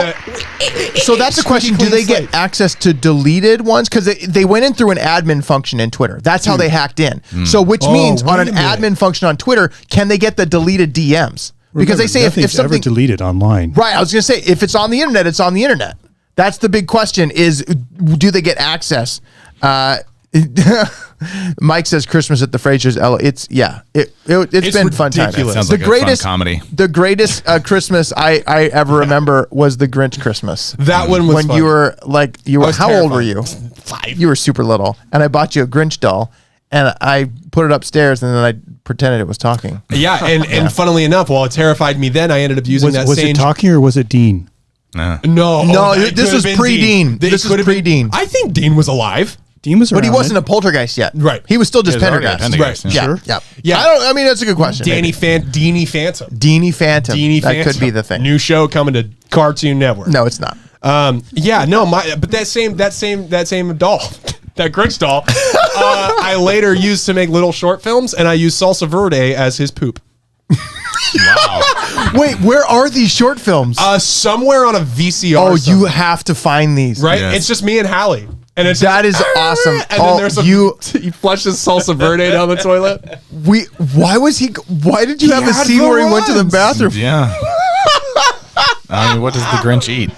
So that's a question. Do they get access to deleted ones? Because they went in through an admin function in Twitter. That's how they hacked in. So which means on an admin function on Twitter, can they get the deleted DMs? Because they say if something ever deleted online, right? I was going to say if it's on the internet, it's on the internet. That's the big question: is do they get access? Mike says Christmas at the Frasier's. It's been fun time. ridiculous. Sounds The like greatest a fun comedy. The greatest Christmas I ever remember was the Grinch Christmas. That one was when fun. you were like was how old were you? terrified. 5. You were super little, and I bought you a Grinch doll, and I put it upstairs, and then I pretended it was talking. Yeah, and funnily enough, while it terrified me then, I ended up using Was same. it talking or was it Dean? No, this could was have been pre-Dean. This was could have been- pre-Dean. I think Dean was alive. Dean was But he around wasn't a poltergeist yet. Right. He was still just He was already a Pendergast. Pendergast, Right. yeah. Yeah. Sure. Yeah. Yeah. I mean, that's a good question. Deanie Phantom. Deanie Phantom. Deanie That Phantom. could be the thing. New show coming to Cartoon Network. No, it's not. Yeah, no, but that same doll, that Grinch doll, I later used to make little short films, and I used Salsa Verde as his poop. Wow. Wait, where are these short films? Somewhere on a VCR. oh, you somewhere, have to find these. right? Yes. It's just me and Hallie, and it's That is awesome. And then there's he flushes Salsa Verde down the toilet. Why did you have a had scene the where he went to the runs. bathroom? Yeah. I mean, what does the Grinch eat?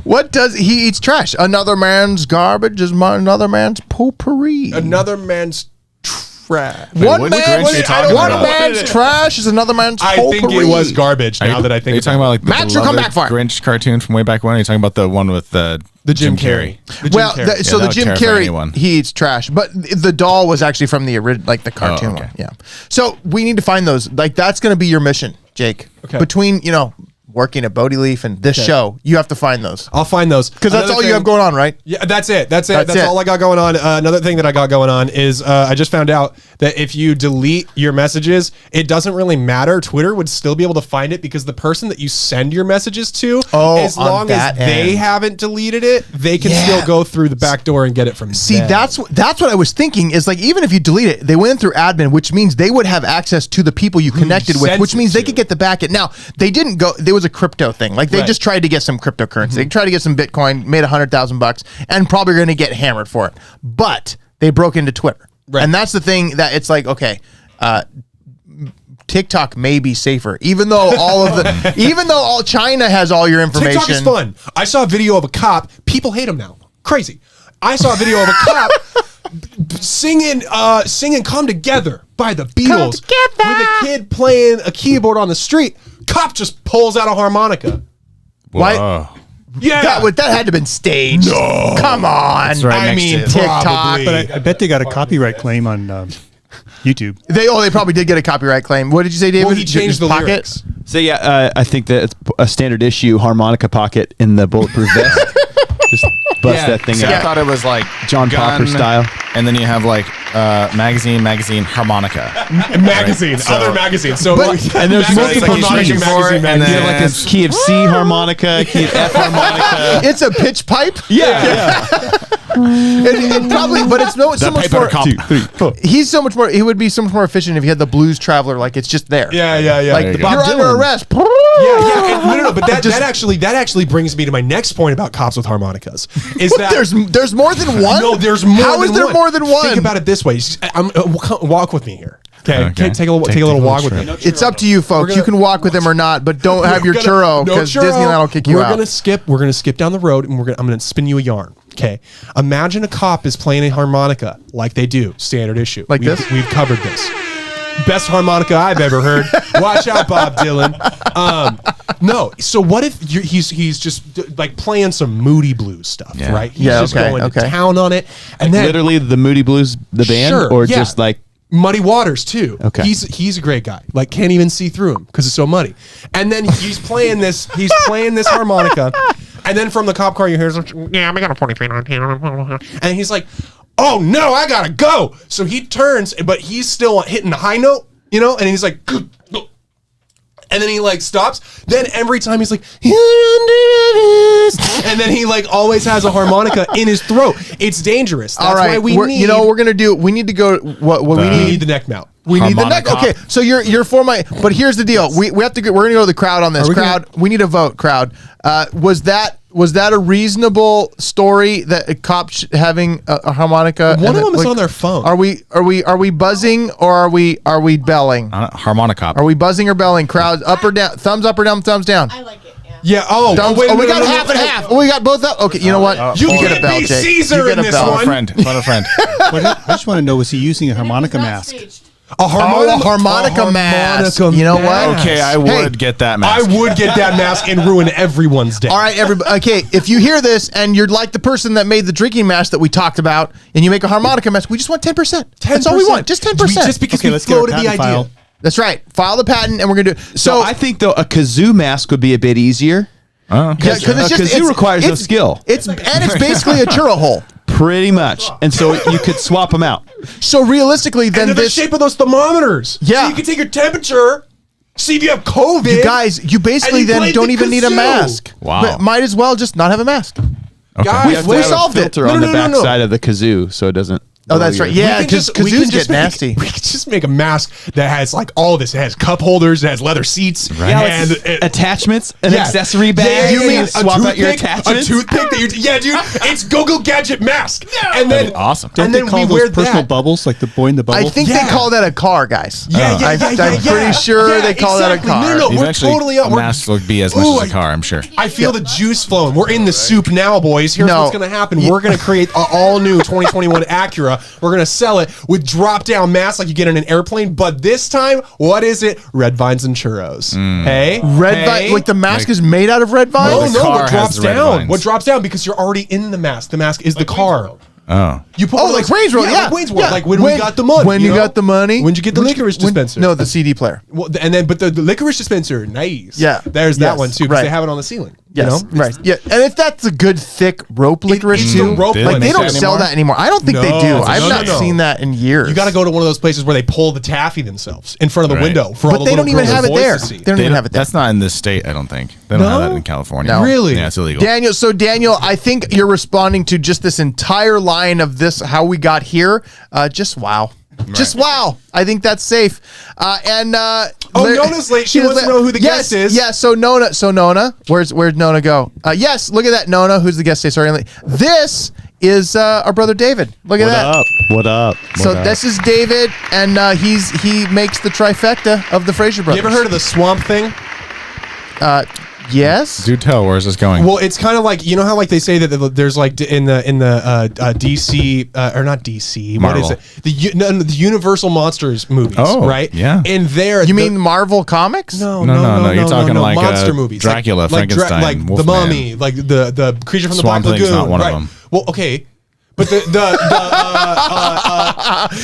What does he eats trash? Another man's garbage is another man's potpourri. Another man's trash. One which man's, Grinch are you talking one about? man's trash is another man's I potpourri. think it was garbage. Now that I think are you talking about like the Max, you'll come beloved back for it. Grinch cartoon from way back when? Or are you talking about the one with the Jim Carrey. The Jim Well, Carrey. so that the would Jim terrify Carrey, anyone. he eats trash, but the doll was actually from the original, like the cartoon okay. one. Yeah. So we need to find those. Like that's going to be your mission, Jake. Okay. Between working at Bodie Leaf and this show, you have to find those I'll find those because that's all you have going on, right? Yeah, that's it. That's That's it. all I got going on. Another thing that I got going on is I just found out that if you delete your messages, it doesn't really matter. Twitter would still be able to find it because the person that you send your messages to, as on long as that they end. haven't deleted it, they can Yeah. still go through the back door and get it from See, them. that's what I was thinking is like even if you delete it, they went through admin, which means they would have access to the people you connected with, sent which it means they to. could get the back end. Now they didn't go. There was a crypto thing, like they Right. just tried to get some cryptocurrency. They tried to get some Bitcoin, made $100,000, and probably going to get hammered for it. But they broke into Twitter, Right. and that's the thing that it's like okay. TikTok may be safer, even though all China has all your information. TikTok is fun. I saw a video of a cop. People hate him now. Crazy. I saw a video of a cop singing "Come Together" by the Beatles with a kid playing a keyboard on the street. Cop just pulls out a harmonica. Why? Whoa. Yeah, That had to have been staged. No, come on. right I next mean, to it. TikTok. probably. But I bet they got a copyright claim on YouTube. They probably did get a copyright claim. What did you say, David? Well, he changed the Pocket? lyrics. So yeah, I think that it's a standard issue harmonica pocket in the bulletproof vest. Just bust that thing See, out. I thought it was like John gun, Popper style. and then you have like magazine, harmonica. Magazine, Right, so- other magazines. So And there's magazine, multiple like he's keys reaching for it, magazine, and You magazine. have like a key of C harmonica, key of F harmonica. It's a pitch pipe. Yeah. It probably, but it's so That much pipe more. cop. 2, 3, 4. He's so much more. He would be so much more efficient if he had the Blues Traveler. Like it's just there. Yeah. Like There you you're go. under arrest. Yeah. No. But that actually brings me to my next point about cops with harmonicas. Is that There's more than one. No, there's more. How than is there one. more than one? Think about it this way. Walk with me here. Okay. Okay. Take a little walk with me. It's up to you, folks. You can walk with him or not, but don't have your churro because Disneyland will kick you out. We're gonna skip down the road and I'm gonna spin you a yarn. Okay. Imagine a cop is playing a harmonica like they do, standard issue. Like this? We've covered this. Best harmonica I've ever heard. Watch out, Bob Dylan. No. So what if he's just like playing some Moody Blues stuff, Yeah. right? He's Yeah, just okay, going okay. to town on it, and then Literally the Moody Blues, the band, Sure, or yeah. just like Muddy Waters too. Okay. He's a great guy. Like can't even see through him because it's so muddy. And then he's playing this harmonica, and then from the cop car you hear, "Yeah, I got a 40 feet on here," and he's like, "Oh no, I gotta go." So he turns, but he's still hitting the high note, and he's like, and then he like stops. Then every time he's like, and then he like always has a harmonica in his throat. It's dangerous. That's All right, why we need. we're gonna do. We need to go. What we we need. need the neck mount. We need the neck. Harmonica. Okay, so you're for my. But here's the deal. We have to. We're gonna go to the crowd on this. we Crowd. We need a vote. Crowd. Was that a reasonable story that a cop having a harmonica? One and of them is like, on their phone. Are we buzzing or are we belling? Harmonica. Are we buzzing or belling? Crowd up or down? Thumbs up or down? Thumbs down? I like it. Yeah. Yeah. We got half and half. Oh, we got both up. Okay, you know what? You get can't a bell, be Jake. Caesar You get in a this bell. one. Phone a friend. I just want to know, was he using a harmonica mask? A harmonica mask. You know what? Okay, I would get that mask. I would get that mask and ruin everyone's day. All right, everybody. Okay, if you hear this and you're like the person that made the drinking mask that we talked about, and you make a harmonica mask, we just want 10%. That's all we want. Just 10%. Just because Okay, we let's get our floated the patent idea. file. That's right. File the patent, and we're gonna do it. So I think though a kazoo mask would be a bit easier. Because a kazoo requires no skill. It's basically a churro hole. Pretty much, and so you could swap them out. So realistically, then And they're the shape of those thermometers. Yeah. So you can take your temperature, see if you have COVID. you guys, you basically and you then played don't the even need a kazoo. mask. Wow. But might as well just not have a mask. Guys, You have to we have a solved it. filter No, on no, the no, back no. side of the kazoo, so it doesn't. Oh, that's right. Yeah, because kazoos get nasty. We could just make a mask that has like all this. It has cup holders, it has leather seats, and Attachments, an accessory bag. Yeah, You mean a swap out your toothpick, attachments? A toothpick that dude, it's Google Gadget mask. And then awesome. Don't and they then call we those wear personal that. bubbles, like the boy in the bubble? I think Yeah. they call that a car, guys. Yeah, I'm pretty sure they call that a car. No, we're Eventually, totally a up. We're- mask will be as much Ooh, as a car, I'm sure. I feel the juice flowing. We're in the soup now, boys. Here's No. what's going to happen. We're going to create an all-new 2021 Acura. We're going to sell it with drop-down masks like you get in an airplane. But this time, what is it? Red vines and churros. Hey? Red hey? vine, like the mask is made out of red No, vines? the no, car what has drops the red down? vines. What drops down? Because you're already in the mask. The mask is the car. Oh. You put Oh, one of like those- Wayne's World, yeah. like Wayne's World. Yeah. Like when we got the money. When you got the money. When'd you get the licorice dispenser? No, the CD player. Well, and then, but the licorice dispenser, nice. Yeah. There's that Yes. one too, because Right. they have it on the ceiling. Yes, You know? right. Yeah, and if that's a good thick rope licorice it's too, the rope like one. they They don't make that sell anymore? that anymore. I don't think they No, do. no, I've no, not no. seen that in years. You got to go to one of those places where they pull the taffy themselves in front of the Right. window for all but the they don't little even girls have and it boys there. to see. They don't even have it there. That's not in this state, I don't think. They don't have that in California. No. Really? Yeah, it's illegal. Daniel, so Daniel, I think you're responding to just this entire line of this, how we got here. Just wow. Just wow. I think that's safe. Nona's late. She wants to know who the guest is. Yeah, so Nona, where's Nona go? Yes, look at that, Nona, who's the guest today. Sorry, I'm late. This is our brother David. Look at that. What up? So this is David, and he makes the trifecta of the Fraser You brothers. ever heard of the swamp thing? Yes. Do tell, where's this going? Well, it's kind of like, you know how like they say that there's like in the DC or not DC, Marvel. what is it? The Universal Monsters movies, Oh, right? yeah. And there, You mean Marvel Comics? no, You're talking like, monster movies, Dracula, Frankenstein, like the Wolfman. Mummy, like the creature from the Swamp Black Thing's Lagoon. not one of right. them. Well, okay, but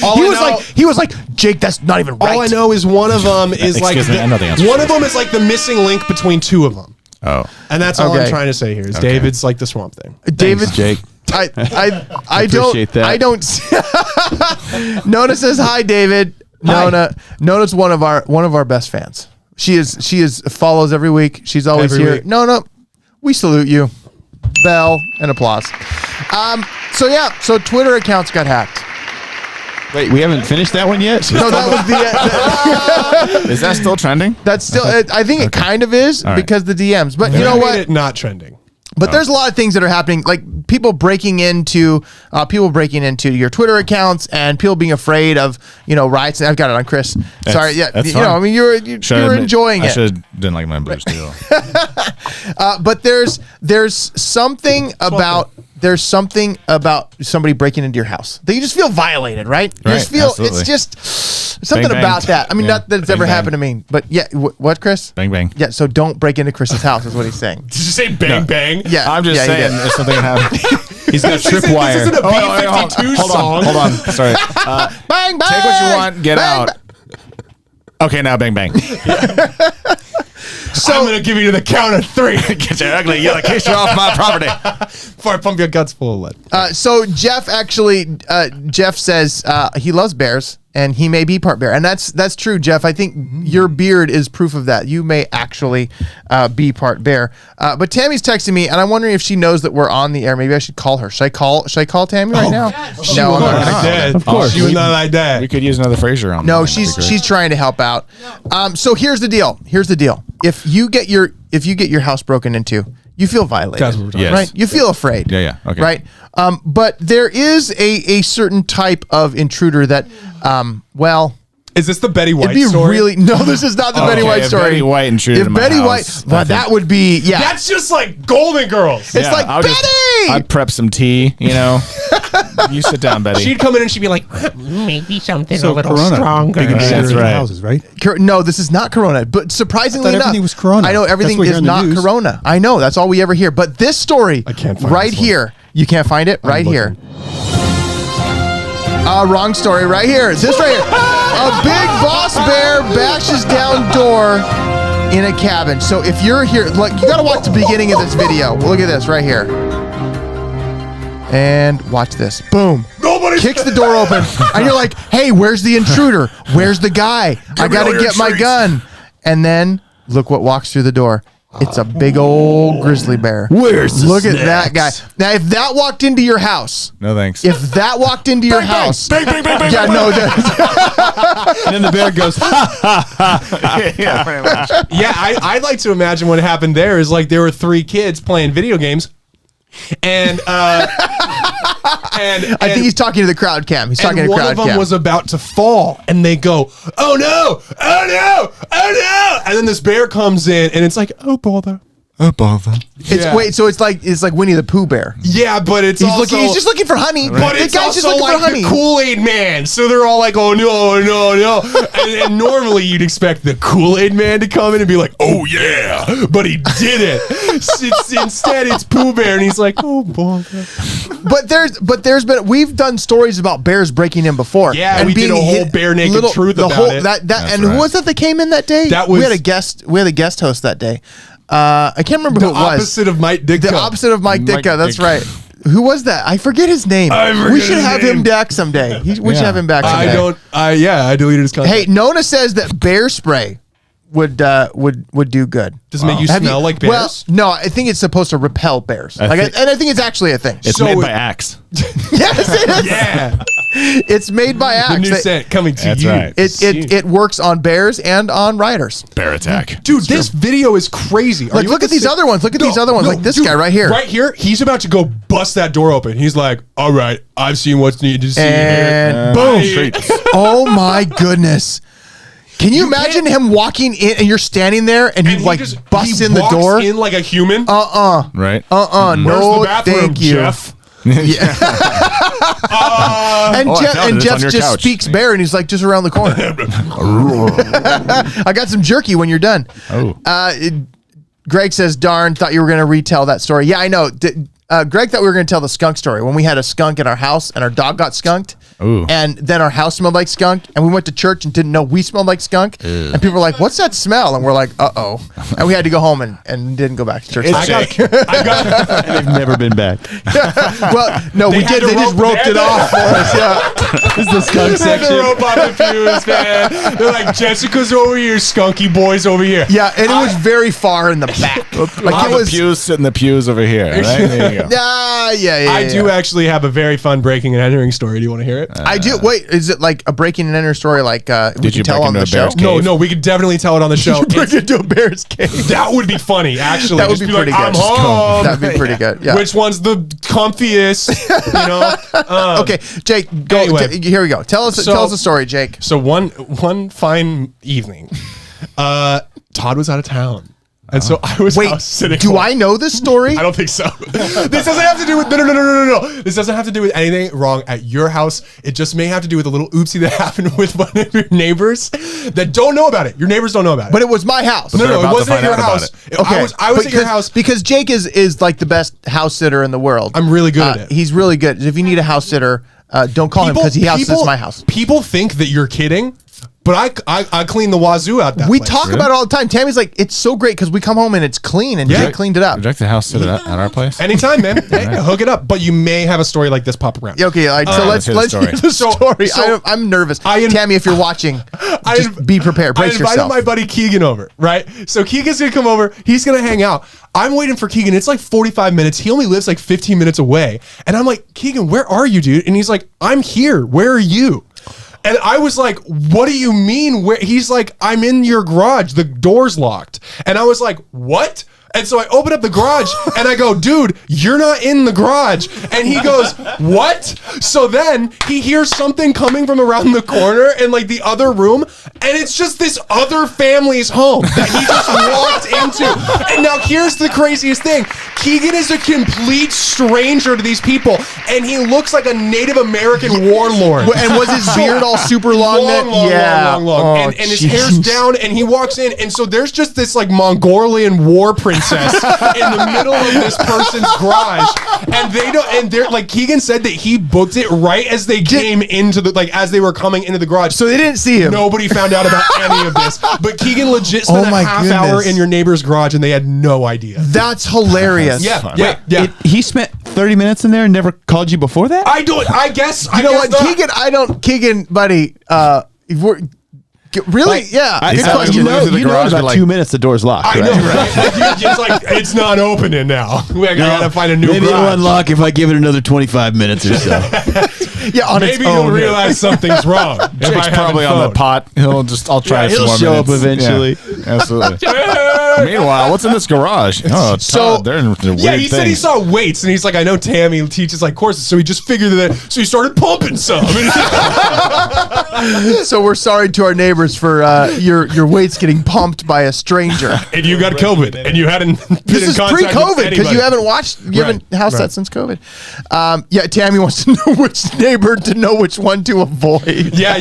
all He was like, Jake, that's not even right. all I know is one of them is like Excuse me, I know the answer. one of them is like the missing link between two of them. Oh. And that's all I'm Okay. trying to say here is David's like the Swamp Thing. David, Jake. I appreciate don't. that. I don't. Nona says hi, David. Nona's one of our best fans. She is follows every week. She's always Every here. week. Nona, we salute you. Bell and applause. So Twitter accounts got hacked. Wait, we haven't finished that one yet. No, that was the. Is that still trending? That's still. I think it kind of is right. because the DMs. But you We know made what? it not trending. But there's a lot of things that are happening, like people breaking into your Twitter accounts and people being afraid of riots. I've got it on Chris. Sorry, yeah, that's you know, fine. I mean, you're enjoying I it. should didn't like my Blues deal. But there's something about somebody breaking into your house that you just feel violated, right? You just Right, feel absolutely. it's just something Bang, bang. about that. I mean, Yeah. not that it's Bang, ever bang. happened to me, but yeah. What, Chris? Bang bang. Yeah. So don't break into Chris's house, is what he's saying. Did you say bang bang? Yeah. I'm just yeah, you saying did. if something happened. He's got This isn't tripwire. a B-52 song. Hold on. Sorry. Bang bang. Take what you want, get bang, out. bang. Okay, now bang bang. So I'm gonna give you to the count of 3 Get your ugly yellow kiss you off my property. before I pump your guts full of lead. So Jeff says he loves bears and he may be part bear, and that's true, Jeff. I think your beard is proof of that. You may actually be part bear. But Tammy's texting me, and I'm wondering if she knows that we're on the air. Maybe I should call her. Should I call Tammy right now? No, I'm not gonna call her. Of course, she was not like that. We could use another Fraser on. No, that. That'd be great. she's trying to help out. So here's the deal. If you get your house broken into, you feel violated. That's what we're talking Yes. Right? You feel afraid. Yeah. Okay. Right? But there is a certain type of intruder that, Is this the Betty White It'd be story? really no. This is not the Betty Okay, White if story. Betty White intruded if in my Betty house, White, well, that would be That's just like Golden Girls. It's like I'll Betty. I'd prep some tea, you know. You sit down, Betty. She'd come in and she'd be like, Maybe something So a little Corona, stronger. big distributor That's in right. houses, right? No, this is not Corona. But surprisingly I thought enough, everything was Corona. I know everything That's what you is hear on the not news. Corona. I know that's all we ever hear. But this story, I can't find right this one. here. You can't find it right here. Wrong story right here. This right here. A big boss bear bashes down door in a cabin. So if you're here, look, you gotta watch the beginning of this video. Look at this right here. And watch this. Boom. Nobody Kicks the door open. And you're like, hey, where's the intruder? Where's the guy? I gotta get my gun. And then look what walks through the door. It's a big old grizzly bear. Where's the Look at that guy. Now, if that walked into your house, No thanks. if that walked into your house, yeah, no, And then the bear goes, yeah, pretty much. Yeah, I'd like to imagine what happened there is like there were 3 kids playing video games, and I think he's talking to the crowd cam. He's talking to one crowd of them cam. was about to fall, and they go, "Oh no! Oh no! Oh no!" And then this bear comes in, and it's like, "Oh bother! Oh bother!" Yeah. Wait, so it's like Winnie the Pooh bear. Yeah, but it's He's also, looking. He's just looking for honey. But The it's guy's just also looking like for honey. the Kool-Aid Man. So they're all like, oh, no. And normally you'd expect the Kool-Aid Man to come in and be like, oh, yeah. But he didn't. Instead, it's Pooh Bear. And he's like, oh, boy. But there's been we've done stories about bears breaking in before. Yeah, and we did being a whole hit- bare naked truth the about whole, it. That That's and who right. was that came in that day? That we was- had a guest. We had a guest host that day. I can't remember The who it was. opposite of Mike Ditka. The opposite of Mike Mike Ditka. That's Ditka. right. Who was that? I forget his name. We should his have name. him back someday. We should Yeah. have him back someday. I deleted his content. Hey, Nona says that bear spray would do good. Does it make you Have smell like Well, bears? no, I think it's supposed to repel bears. And I think it's actually a thing. It's So made it- by Axe. Yes, it is. Yeah. It's made by The Axe. new scent coming to That's you. right. It works on bears and on riders. Bear attack. Dude, this video is crazy. Are Like, you look the at these sa- other ones. Look at these other ones. Like this dude, guy right here. Right here, he's about to go bust that door open. He's like, all right, I've seen what's needed to see And here. boom. Oh my goodness. Can you imagine him walking in and you're standing there and he And like just- busts he in the walks door? in like a human. Right? Where's No, the bathroom, thank you. Jeff? And, Oh, I Jeff, found and it. It's Jeff on your just couch. speaks bear and he's like just around the corner. I got some jerky when you're done. Oh. Greg says, darn, thought you were going to retell that story. Yeah, I know. Greg thought we were going to tell the skunk story when we had a skunk in our house and our dog got skunked. Ooh. And then our house smelled like skunk. And we went to church and didn't know we smelled like skunk. And people were like, what's that smell? And we're like, uh-oh. And we had to go home and didn't go back to church. I got they've never been back. Well, no, we They had did. to They just rope- roped they it had to- off for us. Yeah. This is the skunk the section. rope on the pews, man. They're like, Jessica's over here, Skunky Boy's over here. Yeah, and it was very far in the back. Like it The was. pews sit in the pews over here. Right? There you go. Yeah. I do actually have a very fun breaking and entering story. Do you want to hear it? I do. Wait, is it like a breaking and enter story? Like we Did can you tell break on into the a show? bear's cave? No, we could definitely tell it on the show. You break into a bear's cave. That would be funny, actually. That would Just be pretty like, good. I'm home. That'd be pretty good. Yeah. Which one's the comfiest? You know. Okay, Jake, go. Anyway. Here we go. Tell us a story, Jake. So one fine evening, Todd was out of town, and so I was Wait, house sitting. do home. I know this story? I don't think so. This doesn't have to do with no. This doesn't have to do with anything wrong at your house. It just may have to do with a little oopsie that happened with one of your neighbors that don't know about it. Your neighbors don't know about it. But it was my house. no, they're it about to wasn't at find your out about house. it. I was at your house. because Jake is like the best house sitter in the world. I'm really good at it. He's really good. If you need a house sitter, don't call him because he house sits my house. People think that you're kidding, but I clean the wazoo out that We place. talk about it all the time. Tammy's like, it's so great because we come home and it's clean, and Yeah. Jake cleaned it up. Would you like the house sit at our place? Anytime, man. Hey, hook it up. But you may have a story like this pop around. Yeah, okay, all right, so let's hear the hear story. the story. So- I'm nervous. I in- Tammy, if you're watching, just be prepared. Brace I invited yourself. my buddy Keegan over, right? So Keegan's gonna come over. He's gonna hang out. I'm waiting for Keegan. It's like 45 minutes. He only lives like 15 minutes away. And I'm like, Keegan, where are you, dude? And he's like, I'm here. Where are you? And I was like, what do you mean? Where? He's like, I'm in your garage. The door's locked. And I was like, what? And so I open up the garage and I go, dude, you're not in the garage. And he goes, what? So then he hears something coming from around the corner in like the other room. And it's just this other family's home that he just walked into. And now here's the craziest thing. Keegan is a complete stranger to these people. And he looks like a Native American warlord. And was his beard all super long? Long. Oh, and his hair's down, and he walks in, and so there's just this like Mongolian war princess in the middle of this person's garage, and they don't, and they're like Keegan said that he booked it right as they came into the as they were coming into the garage, so they didn't see him. Nobody found out about any of this, but Keegan legit spent Oh my a half goodness. hour in your neighbor's garage, and they had no idea. That's hilarious. Yeah. He spent 30 minutes in there and never called you before that? I guess. You know what, Keegan, buddy, really? Yeah. You know about 2 minutes the door's locked. I know, right? It's like, it's not opening now. We gotta find a new Maybe it'll garage. unlock if I give it another 25 minutes or so. Yeah, on Maybe its own. he'll realize something's wrong. Jake's probably on the pot. I'll try some he'll more show up minutes. eventually. Yeah, absolutely. Meanwhile, what's in this garage? Oh, Todd, they're in weird Yeah, he said he things. saw weights, and he's like, I know Tammy teaches like courses, so he just figured that. So he started pumping some. So we're sorry to our neighbors for your weights getting pumped by a stranger. And you got COVID, and you hadn't been This in is contact with pre-COVID because anybody. you haven't housed that since COVID. Yeah, Tammy wants to know which neighbor to know which one to avoid. Yeah.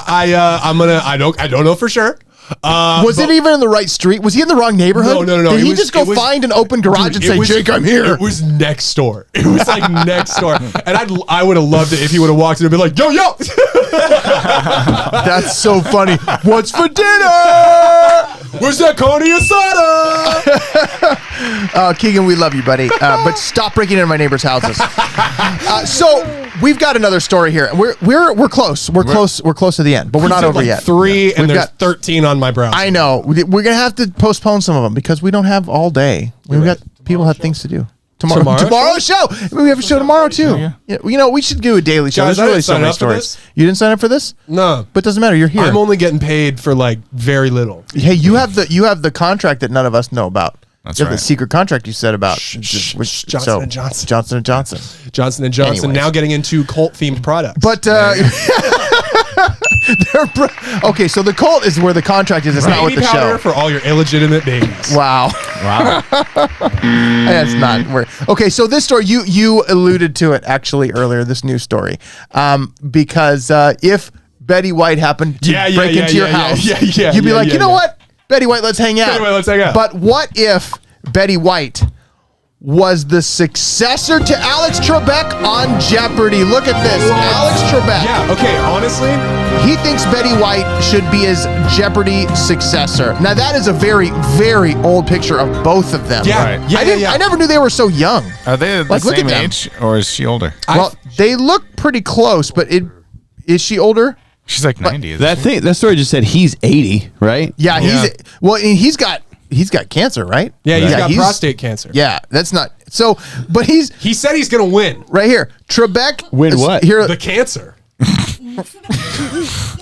I don't know for sure. Was it even in the right street? Was he in the wrong neighborhood? No. Did It he was- just go it was- find an open garage and It say, was- Jake, I'm here? It was next door. It was like next door. And I would have loved it if he would have walked in and been like, yo. That's so funny. What's for dinner? Where's that carne asada? Keegan, we love you, buddy. But stop breaking into my neighbors' houses. So we've got another story here. We're close. We're close to the end, but we're not over like yet. 3, and We've there's got- 13 on my browser. I know. We're gonna have to postpone some of them because we don't have all day. We've got people have things to do. Tomorrow's show. We have a show tomorrow too. Yeah, you know, we should do a daily show. Guys, There's I really didn't so sign many up for stories. this. You didn't sign up for this? No. But it doesn't matter. You're here. I'm only getting paid for like very little. Hey, you have the contract that none of us know about. That's you have the right. secret contract you said about. Johnson & Johnson. Johnson & Johnson. Johnson & Johnson Anyways. now getting into cult-themed products. But okay, so the cult is where the contract is. It's not with baby the powder show. for all your illegitimate babies. Wow. That's not where. Okay, so this story you alluded to it actually earlier. This news story, because if Betty White happened to break into your house, you'd be like, you know what, Betty White, let's hang out. Betty White, let's hang out. But what if Betty White was the successor to Alex Trebek on Jeopardy? Look at this, Alex Trebek. Yeah, okay, honestly, He thinks Betty White should be his Jeopardy successor. Now that is a very, very old picture of both of them. yeah, Right. yeah, I never knew they were so young. Are they the Like, look same at them. age, or is she older? Well, they look pretty close, but is she older? She's like 90. isn't That story just said he's 80, right? Yeah, he's got cancer, right? Yeah, he's got prostate cancer. Yeah, that's not so. But He said he's going to win right here. Trebek Win what? Here, the cancer.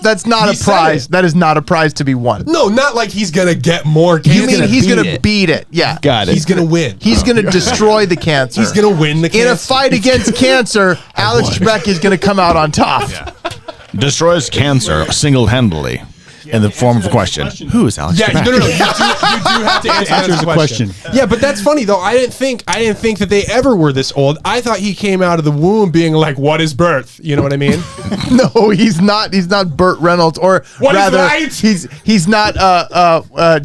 that's not He a said prize. it. That is not a prize to be won. No, not like he's going to get more cancer. You mean he's gonna beat it? Yeah, Got it. He's going to win. He's gonna destroy the cancer. He's going to win the cancer. In a fight against cancer, Alex Trebek is going to come out on top. Destroys cancer single-handedly in the form of a question. Who is Alex Yeah, Trebek? no. You do have to answer the question. Yeah, but that's funny though. I didn't think that they ever were this old. I thought he came out of the womb being like, "What is birth?" You know what I mean? No, he's not. He's not Burt Reynolds, or What is rather, light? he's not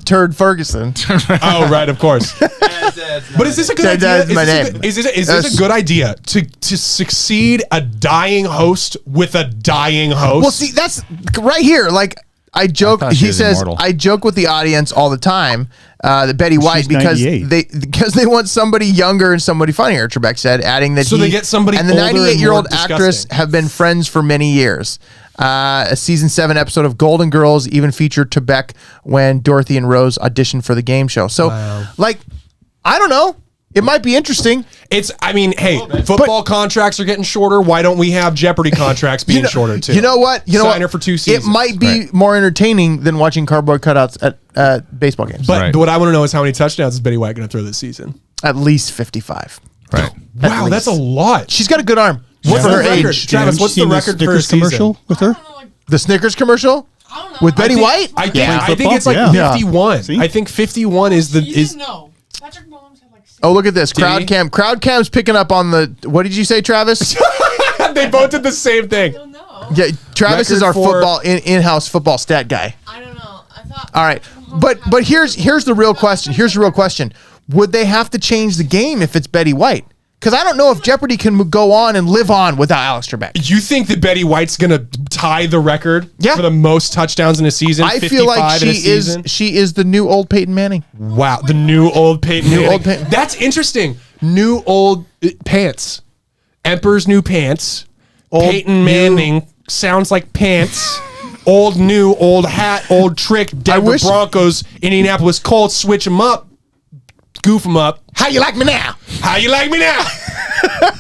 Turd Ferguson. Oh, right, of course. But is this a good idea? That's my name. Is this a good idea to succeed a dying host with a dying host? Well, see, that's right here. Like I joke. thought she He was says immortal. I joke with the audience all the time. That Betty White she's because 98. they want somebody younger and somebody funnier. Trebek said, adding that So they get somebody and the older and more 98-year-old actress disgusting. have been friends for many years. A season 7 episode of Golden Girls even featured Trebek when Dorothy and Rose auditioned for the game show. So, like, I don't know. It might be interesting. I mean, hey, football contracts are getting shorter. Why don't we have Jeopardy contracts being shorter too? You know what? Sign her for 2 seasons. It might be more entertaining than watching cardboard cutouts at baseball games. But what I want to know is how many touchdowns is Betty White going to throw this season? At least 55. Right. Wow, that's a lot. She's got a good arm. What's for the her record? age. Travis, what's the Seen record for a Snickers commercial season? with her? The Snickers commercial with Betty White? I think it's like Yeah. 51. See? I think 51 is the You is. didn't know. Patrick Mahomes had like 6. Oh, look at this. Did he? Crowd cam's picking up on the. What did you say, Travis? They both did the same thing. I don't know. Yeah, Travis is Record our for- football in-house football stat guy. I don't know. I thought. All right, Patrick Mahomes but had here's the real question. Here's the real question: would they have to change the game if it's Betty White? Because I don't know if Jeopardy can go on and live on without Alex Trebek. You think that Betty White's gonna tie the record Yeah. for the most touchdowns in a season? I feel like 55 in a season? she is the new old Peyton Manning. Wow, the new old Peyton. Manning. old Peyton. That's interesting. New old pants. Emperor's new pants. Peyton Manning sounds like pants. Old new, old hat, old trick. Denver wish- Broncos, Indianapolis Colts. Switch them up, goof them up. How you like me now? How you like me now?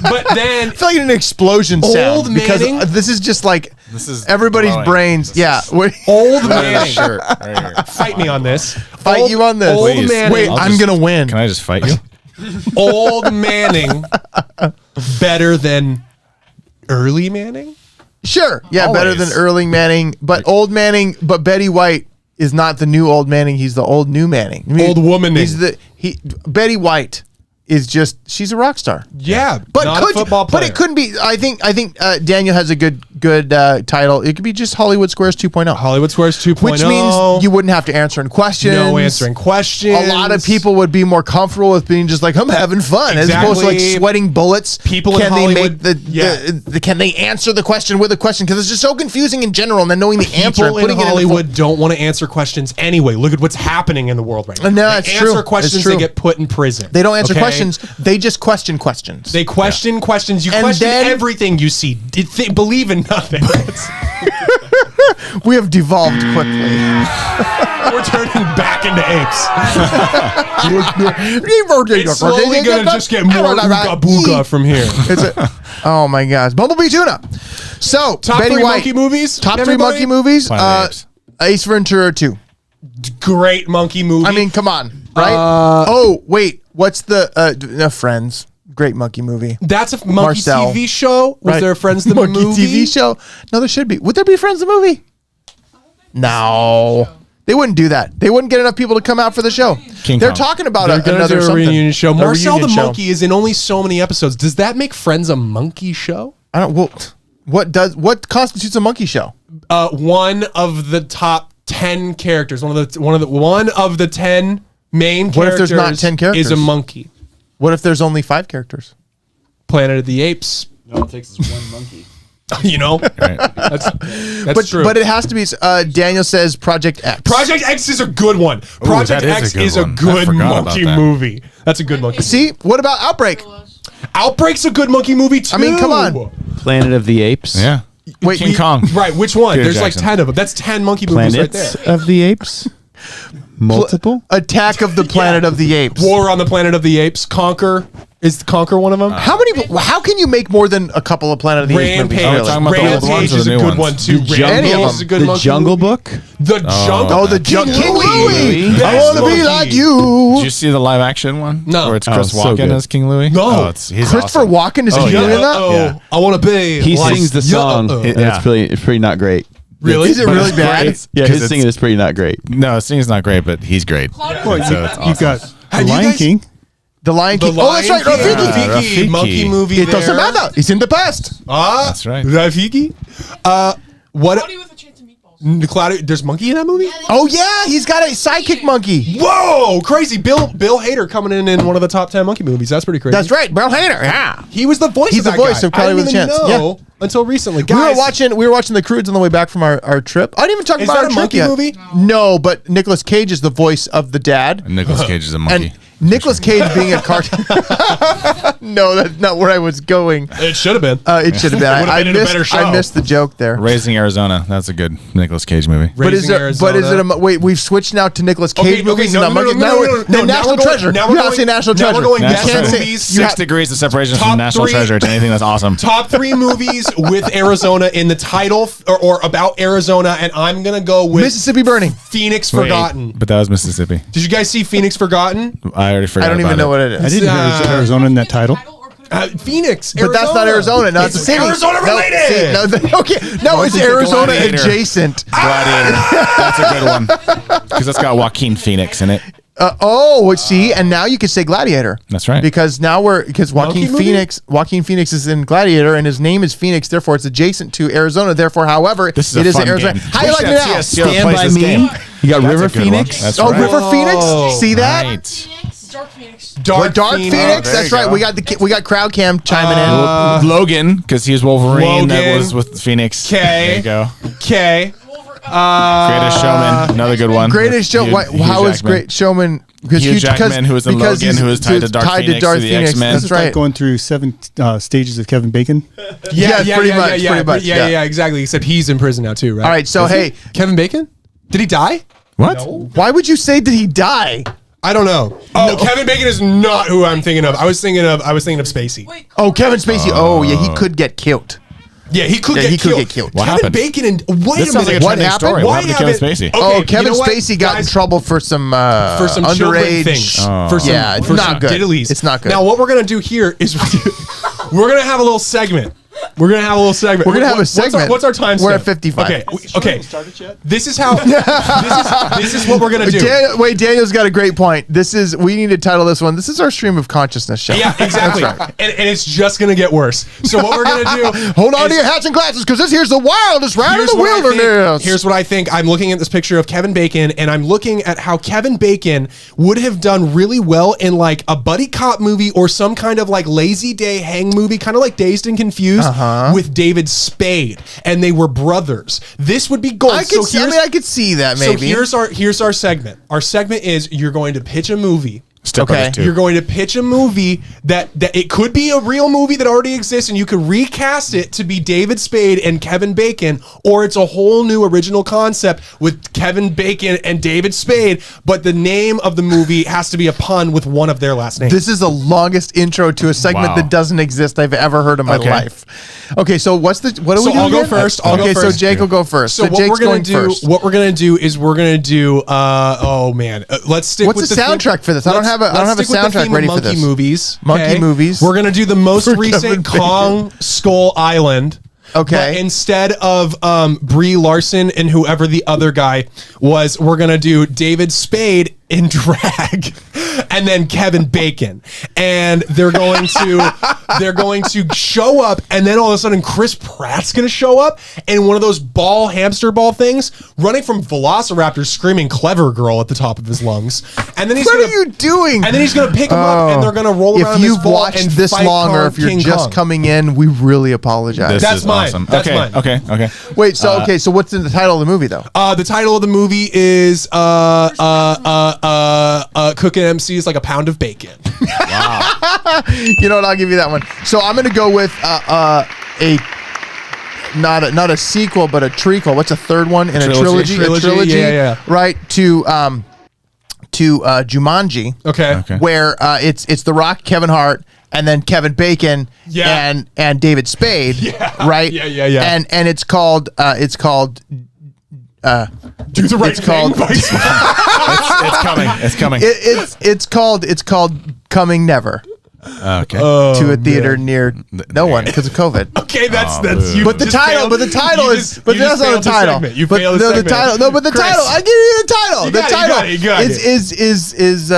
But then I feel like an explosion sound Old because Manning? this is just like is everybody's blowing. brains. Yeah, old Manning. Shirt right here. Fight me on this. fight you on this. Old Please. Manning. Wait, I'll I'm just- gonna win. Can I just fight you? Old Manning better than early Manning? Sure, yeah, better than Always. early Manning, but old Manning. But Betty White is not the new old Manning. He's the old new Manning. I mean, Old womaning. Betty White is just she's a rock star. Yeah, But not could a football player. but it couldn't be. I think Daniel has a good title. It could be just Hollywood Squares 2.0. Hollywood Squares 2.0. Which means you wouldn't have to answer any questions. no answering questions. A lot of people would be more comfortable with being just like, I'm having fun, as opposed to like Exactly. sweating bullets. People in can they Hollywood- make yeah. can they answer the question with a question? Because it's just so confusing in general, and then knowing the answer and People in putting it Hollywood don't want to answer questions anyway. Look at what's happening in the world right now. No, they it's answer true. questions, It's true. they get put in prison. they don't answer Okay? questions. They just question questions. They question questions. You And question then- everything you see. Believe in nothing. We have devolved quickly. We're turning back into apes. It's slowly going to just get more ooga booga from here. Oh my gosh, Bumblebee tuna. So Top Betty 3 White, monkey movies? top 3 everybody? monkey movies. Planet of the Apes. Ace Ventura 2. Great monkey movie. I mean, come on, right? Oh wait, what's the Friends? Great monkey movie. that's a monkey Marcel. TV show. Was Right. there a Friends the monkey movie? TV show? No, there should be. Would there be Friends the movie? No, they wouldn't do that. They wouldn't get enough people to come out for the show. King They're Kong. talking about They're gonna another do a something. reunion show. A Marcel reunion the show. monkey is in only so many episodes. Does that make Friends a monkey show? I don't. Well, what constitutes a monkey show? One of the top 10 characters. One of the 10 main What if characters. there's not 10 characters? Is a monkey. What if there's only 5 characters? Planet of the Apes. All it takes is one monkey. You know, Right. that's true. But it has to be. Daniel says Project X. Project X is a good one. Project that X is a good is a one. I good forgot about monkey that. movie. That's a good monkey. See, what about Outbreak? Outbreak's a good monkey movie too. I mean, come on. Planet of the Apes. Yeah. Wait, King Kong. Right, which one? Peter There's Jackson. like 10 of them. That's 10 monkey movies right Planets there. of the Apes. Multiple. Attack of the Planet of the Apes. War on the Planet of the Apes. Conquer. Is Conquer one of them? How many? How can you make more than a couple of Planet of the Apes movies? Rampage. Are we talking about the old ones Rampage or is the a new good one ones? too. The Any of Rampage them. is a good The monkey Jungle movie. Book. The Jungle. Oh, the King Louie. I Best want to be monkey. like you. Did you see the live action one? No. Where it's Oh, Chris so Walken good. as King Louis? No. He's Christopher awesome. Walken is Oh, he yeah. doing that? Yeah. I want to be. He like sings the song. you. and Yeah. it's pretty not great. Really? Is it really bad? Yeah, 'Cause his it's- singing is pretty not great. No, his singing's not great, but he's great. Well, So it's awesome. You got Have you Lion guys- King. The Lion The King. Oh, that's right. Lion King. Rafiki. Rafiki. Rafiki. Monkey movie. It doesn't there. matter. He's in the past. Ah, That's right. Rafiki. What? Cloudy with a chance of meatballs. Cloudy. There's monkey in that movie. Oh yeah, he's got a sidekick monkey. Whoa, crazy! Bill Hader coming in one of the top 10 monkey movies. That's pretty crazy. That's right, Bill Hader. Yeah. He was the voice. He's of the that voice guy. of Cloudy I with a didn't Chance. even know until recently. We were Guys, watching the Croods on the way back from our trip. I didn't even talk Is about that our a trip monkey yet. movie? No, but Nicolas Cage is the voice of the dad. And Nicolas Cage is a monkey. Nicolas Cage being a cartoon. No, that's not where I was going. It should have been. It should have been. Would've been in a better show. I missed the joke there. Raising Arizona. That's a good Nicolas Cage movie. But is it a wait? We've switched now to Nicolas Cage movies. No, National Treasure. Now You we're gotta going. say National Now Treasure. we're going. You Best can't say- movies. you 6 degrees of separation Top from National 3 Treasure to anything that's awesome. Top 3 movies with Arizona in the title or about Arizona, and I'm gonna go with Mississippi Burning. Phoenix Wait, Forgotten. but that was Mississippi. Did you guys see Phoenix Forgotten? I already forgot. I don't even about know what it is. I didn't hear Arizona in that title. Phoenix, But that's not Arizona. No, it's a city. Arizona related. No, it's Arizona Gladiator. adjacent. Gladiator. That's a good one because that's got Joaquin Phoenix in it. See, and now you could say Gladiator. That's right. Because now because Joaquin Phoenix is in Gladiator, and his name is Phoenix. Therefore, it's adjacent to Arizona. Therefore, however, This is it a is fun Arizona. game. How you like Wish it that now? TSTO Stand plays by this me. game. You got That's River a good one. Phoenix. That's Oh, right. River Phoenix. See that? Right. Dark Phoenix. Dark Phoenix. there That's you right. go. We got Crowd Cam chiming in. Logan, because he was Wolverine. That Logan. was with Phoenix. Okay. There you go. Okay. Greatest Showman. Another good one. Greatest Show. Hugh How is Jackman. Great Showman? Because Hugh Jackman, who was in because Logan, he's who was tied to Dark Phoenix, to the X-Men. That's It's like right. going through 7 stages of Kevin Bacon. Yeah, pretty much. Yeah, exactly. Except he's in prison now too, right? All right, so Is he? hey, Kevin Bacon? Did he die? What? why would you say did he die? I don't know. Oh, Kevin Bacon is not who I'm thinking of. I was thinking of Spacey. Wait, Oh, Kevin Spacey. Oh, yeah, he could get killed. Yeah, he could Yeah, get he could killed. get killed. What Kevin happened? Bacon and wait This a sounds like minute. a What trending happened? story. Why What happened to Kevin haven't- Spacey? Okay, Oh, Kevin you know what, Spacey got in guys? trouble for some For some children underage things. For some, Yeah, for not some good. diddlies. It's not good. Now, what we're gonna do here is we're gonna have a little segment. We're gonna have a little segment. We're gonna have a segment. What's our time? We're stamp? at 55. Okay. Okay. This is how. this is what we're gonna do. Daniel's got a great point. We need to title this one. This is our stream of consciousness show. Yeah, exactly. That's right. And it's just gonna get worse. So what we're gonna do? Hold on to is- your hats and glasses because here's the wildest ride in the what I think- wilderness. Here's what I think. I'm looking at this picture of Kevin Bacon, and I'm looking at how Kevin Bacon would have done really well in like a buddy cop movie or some kind of like lazy day hang movie, kind of like Dazed and Confused with David Spade, and they were brothers. This would be gold. I could see that maybe. So here's our segment. Our segment is you're going to pitch a movie. Step Okay. Brothers 2. You're going to pitch a movie that it could be a real movie that already exists, and you could recast it to be David Spade and Kevin Bacon, or it's a whole new original concept with Kevin Bacon and David Spade, but the name of the movie has to be a pun with one of their last names. This is the longest intro to a segment Wow. that doesn't exist I've ever heard in my Okay. life. Okay, so what are we So doing? I'll go again? first. I'll go okay, first. so Jake will go first. So what Jake's we're gonna going do? first. What we're gonna do is we're gonna do. Oh man, let's stick. What's with the theme- soundtrack for this? I don't have a let's stick with the soundtrack theme of ready for monkey this. movies. Monkey movies. We're gonna do the most For Kevin recent Bacon. Kong Skull Island. Okay. But instead of Brie Larson and whoever the other guy was, we're gonna do David Spade in drag, and then Kevin Bacon, and they're going to show up, and then all of a sudden Chris Pratt's gonna show up in one of those hamster ball things, running from velociraptors, screaming "Clever Girl" at the top of his lungs, and then he's What gonna, are you doing? And then he's gonna pick him up, and they're gonna roll around If in this you've ball watched and this fight long, or Kong, if you're King just Kong. coming in, we really apologize. This That's is mine. awesome. That's okay. mine. Okay. Wait, so so what's in the title of the movie though? The title of the movie is Cooking MCs Like a Pound of Bacon. You know what? I'll give you that one. So I'm gonna go with not a sequel, but a trequel. What's a third one in a trilogy? Trilogy, A trilogy, yeah. right? To Jumanji. Okay. Where it's The Rock, Kevin Hart, and then Kevin Bacon, Yeah. and David Spade, right? Yeah. And it's called Do the right It's called- thing. It's coming. it's called Coming Never Okay. to a theater near no one because of COVID. Okay, that's boo. you. But the just title, failed- but the title you is, just- but you that's just not the failed the title. segment. You but failed the no, the segment. title, no, but the Chris. title. I give you the title. You The got it, you title got it, you got it.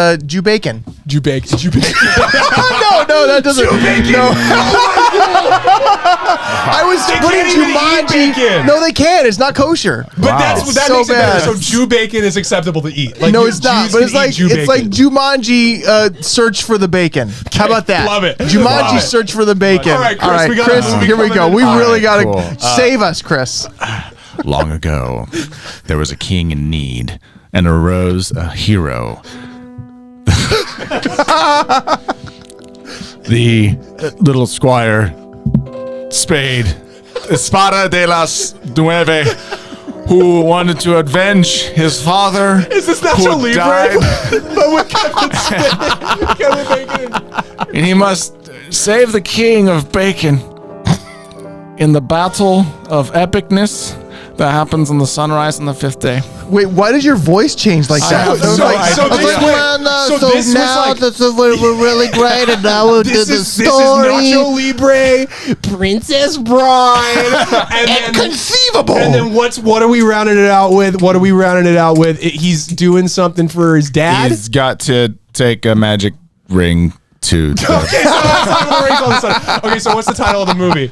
is Jew Bacon. Jew bacon. No, that doesn't. No. I was They putting can't even eat Jumanji. bacon. No, they can. It's not kosher. But that So makes it better. bad. So Jew bacon is acceptable to eat. Like No, you- it's not. Jews But can it's eat like Jew bacon. Jumanji. Search for the bacon. How about that? Love it. Jumanji. Love it. Search for the bacon. All right, Chris, we got a movie here we go. coming We in. really got to cool. save us, Chris. Long ago, there was a king in need, and arose a hero. the little squire Spade, Espada de las Nueve, who wanted to avenge his father. Is this who Nacho Libre? died, But with Kevin Bacon. and he must save the king of Bacon in the battle of epicness that happens on the sunrise on the 5th day. Wait, why did your voice change like that? have no So idea. this was like we're really great, and now we'll this is Nacho Libre, Princess Bride, and then Inconceivable. And then what are we rounding it out with? He's doing something for his dad. He's got to take a magic ring to the Okay, so that's not the race all of a sudden. Okay, so what's the title of the movie?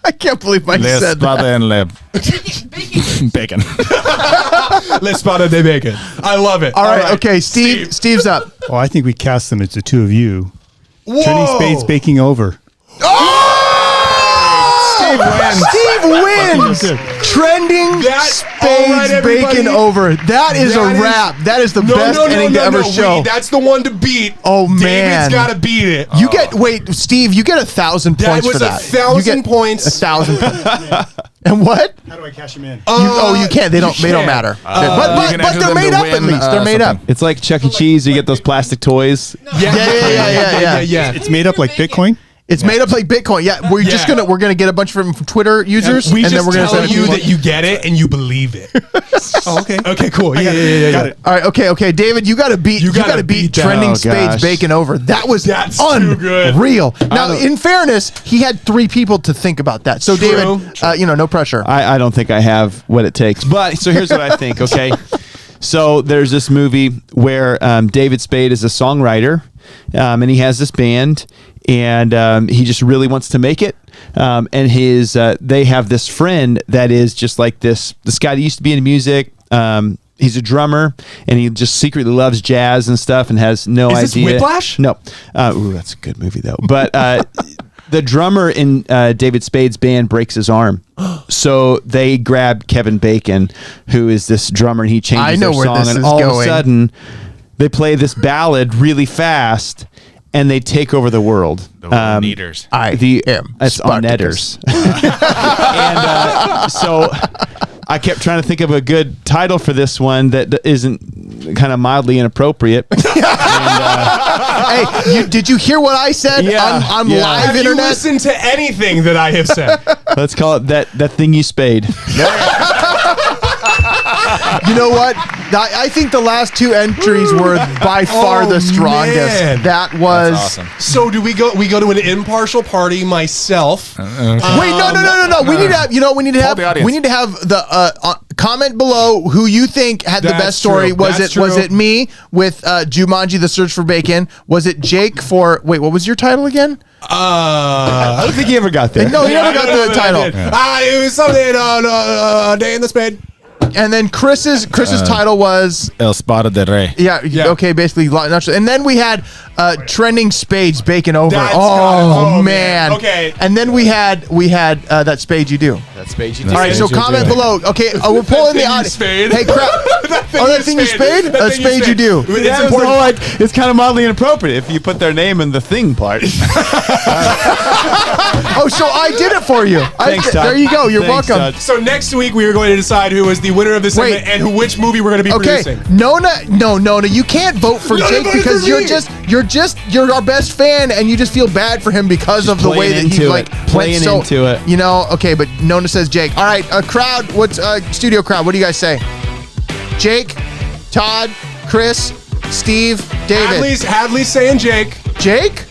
I can't believe Mike Les said that. Espada en le Bacon. Bacon. L'Espada de Bacon. I love it. All right, okay, Steve's up. Oh, I think we cast them as the two of you. Whoa. Turning spades, baking over. Steve wins. Trending That's all right, spades everybody. bacon over. That is a wrap. That is the best ending to ever show. That's the one to beat. Oh, man. David's got to beat it. You get Steve. You get 1,000 That points was for that. 1,000 You get points. 1,000. And what? How do I cash them in? You can't. They don't. They don't can't. matter. you but can enter they're them made to up at win, least. They're made up. It's like Chuck E. Cheese. You get those plastic toys. Yeah. It's made up like Bitcoin? It's made up like Bitcoin. Yeah, we're just Yeah. we're gonna get a bunch from Twitter users, We and just then we're gonna tell send you it. that you get it and you believe it. Oh, okay. Okay, cool. Yeah. Got it. All right, okay, David, you got to beat. You got gotta to beat beat that. trending Oh, spades gosh. bacon over. That's That's too good. unreal. Now, in fairness, he had 3 people to think about that. So, True. David, no pressure. I don't think I have what it takes. But so here's what I think, okay? So there's this movie where David Spade is a songwriter, and he has this band, and he just really wants to make it. And they have this friend that is just like this guy that used to be in music. He's a drummer, and he just secretly loves jazz and stuff, and has no Is this idea. Whiplash? No. Ooh, that's a good movie though. But the drummer in David Spade's band breaks his arm. So they grab Kevin Bacon, who is this drummer, and he changes I know their where song, this and is all of a going. sudden they play this ballad really fast, and they take over the world. The Neaters. It's on Netters. And so I kept trying to think of a good title for this one that isn't kind of mildly inappropriate. Hey, did you hear what I said on live Have you internet? listened to anything that I have said? Let's call it that thing you spade. You know what? I think the last 2 entries were by far the strongest. man. That was. That's awesome. So do we go to an impartial party myself? Wait, no. We need to have. You know, what we need to have. the audience. We need to have the comment below who you think had the That's best story. true. Was That's it true. me with Jumanji: The Search for Bacon? Was it Jake for? Wait, what was your title again? I don't think he ever got there. No, he never got the title. It was something Day in the Spade. And then Chris's title was Espada de Rey. yeah. Okay, basically not sure. And then we had trending spades bacon over. That's Oh, oh, man. man. Okay. And then we had that spade you do. That spade you All right, so Spade you comment do. below. Okay, we're pulling the thing you audience. spade. Hey, crap. That thing you spade? That A thing spade you do. It's That was the important. whole, like, it's kind of mildly inappropriate if you put their name in the thing part. Oh, so I did it for you. Thanks, Todd. There you go. You're Thanks, welcome. Todd. So next week we are going to decide who is the winner of this segment Wait. and which movie we're going to be Okay, producing. Nona, no, you can't vote for Nona Jake voted because for me. you're our best fan and you just feel bad for him because of the way playing that he into like it. Playing went so, into it. You know, okay, but Nona says Jake. All right, crowd, what's studio crowd? What do you guys say? Jake, Todd, Chris, Steve, David. Hadley's saying Jake. Jake?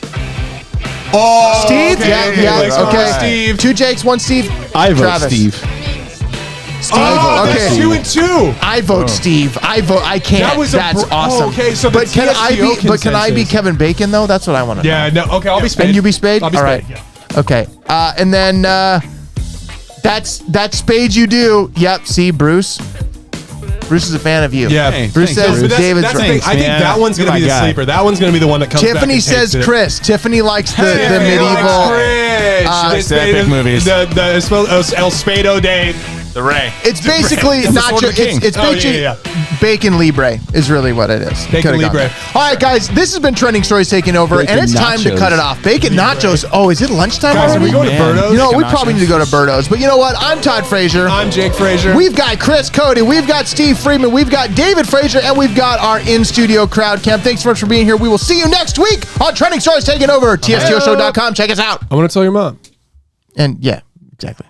Oh, Steve? okay. Yeah, Let's go okay. with Steve. 2 Jakes, 1 Steve. I vote Travis. Steve. Steve. Oh, okay. that's 2 and 2. I vote Steve. I can't. That was a That's br- awesome. oh, okay, so the but can I TSTO be? But can I be consensus. Kevin Bacon though? That's what I want to know. Yeah, no. Okay, I'll be Spade. And you be Spade. I'll be All Spade. right. Okay. And then that's Spade you do. Yep. See, Bruce. Bruce is a fan of you. Yeah. Hey, Bruce thanks, says But David's that's the right. thing. I think man. that one's going to You're be my the guy. sleeper. That one's going to be the one that comes back Tiffany and says takes it. Chris. Tiffany likes the Tiffany medieval. likes Chris. Nice epic movies. The El Spado Day. The Ray. It's basically It's the not Sword of just the King. it's Oh, basically yeah. Bacon Libre is really what it is. Bacon Could've gone Libre. there. All right, guys, this has been Trending Stories taking over, Bacon and it's time to nachos. cut it off. Bacon nachos. Oh, is it lunchtime Guys, are already? we going to Man. Birdo's? You know, we Nachos. probably need to go to Birdo's. But you know what? I'm Todd Frazier. I'm Jake Frazier. We've got Chris Cody, we've got Steve Freeman, we've got David Frazier, and we've got our in-studio crowd cam. Thanks so much for being here. We will see you next week on Trending Stories taking over. TSTOshow.com. Check us out. I'm going to tell your mom. And yeah, exactly.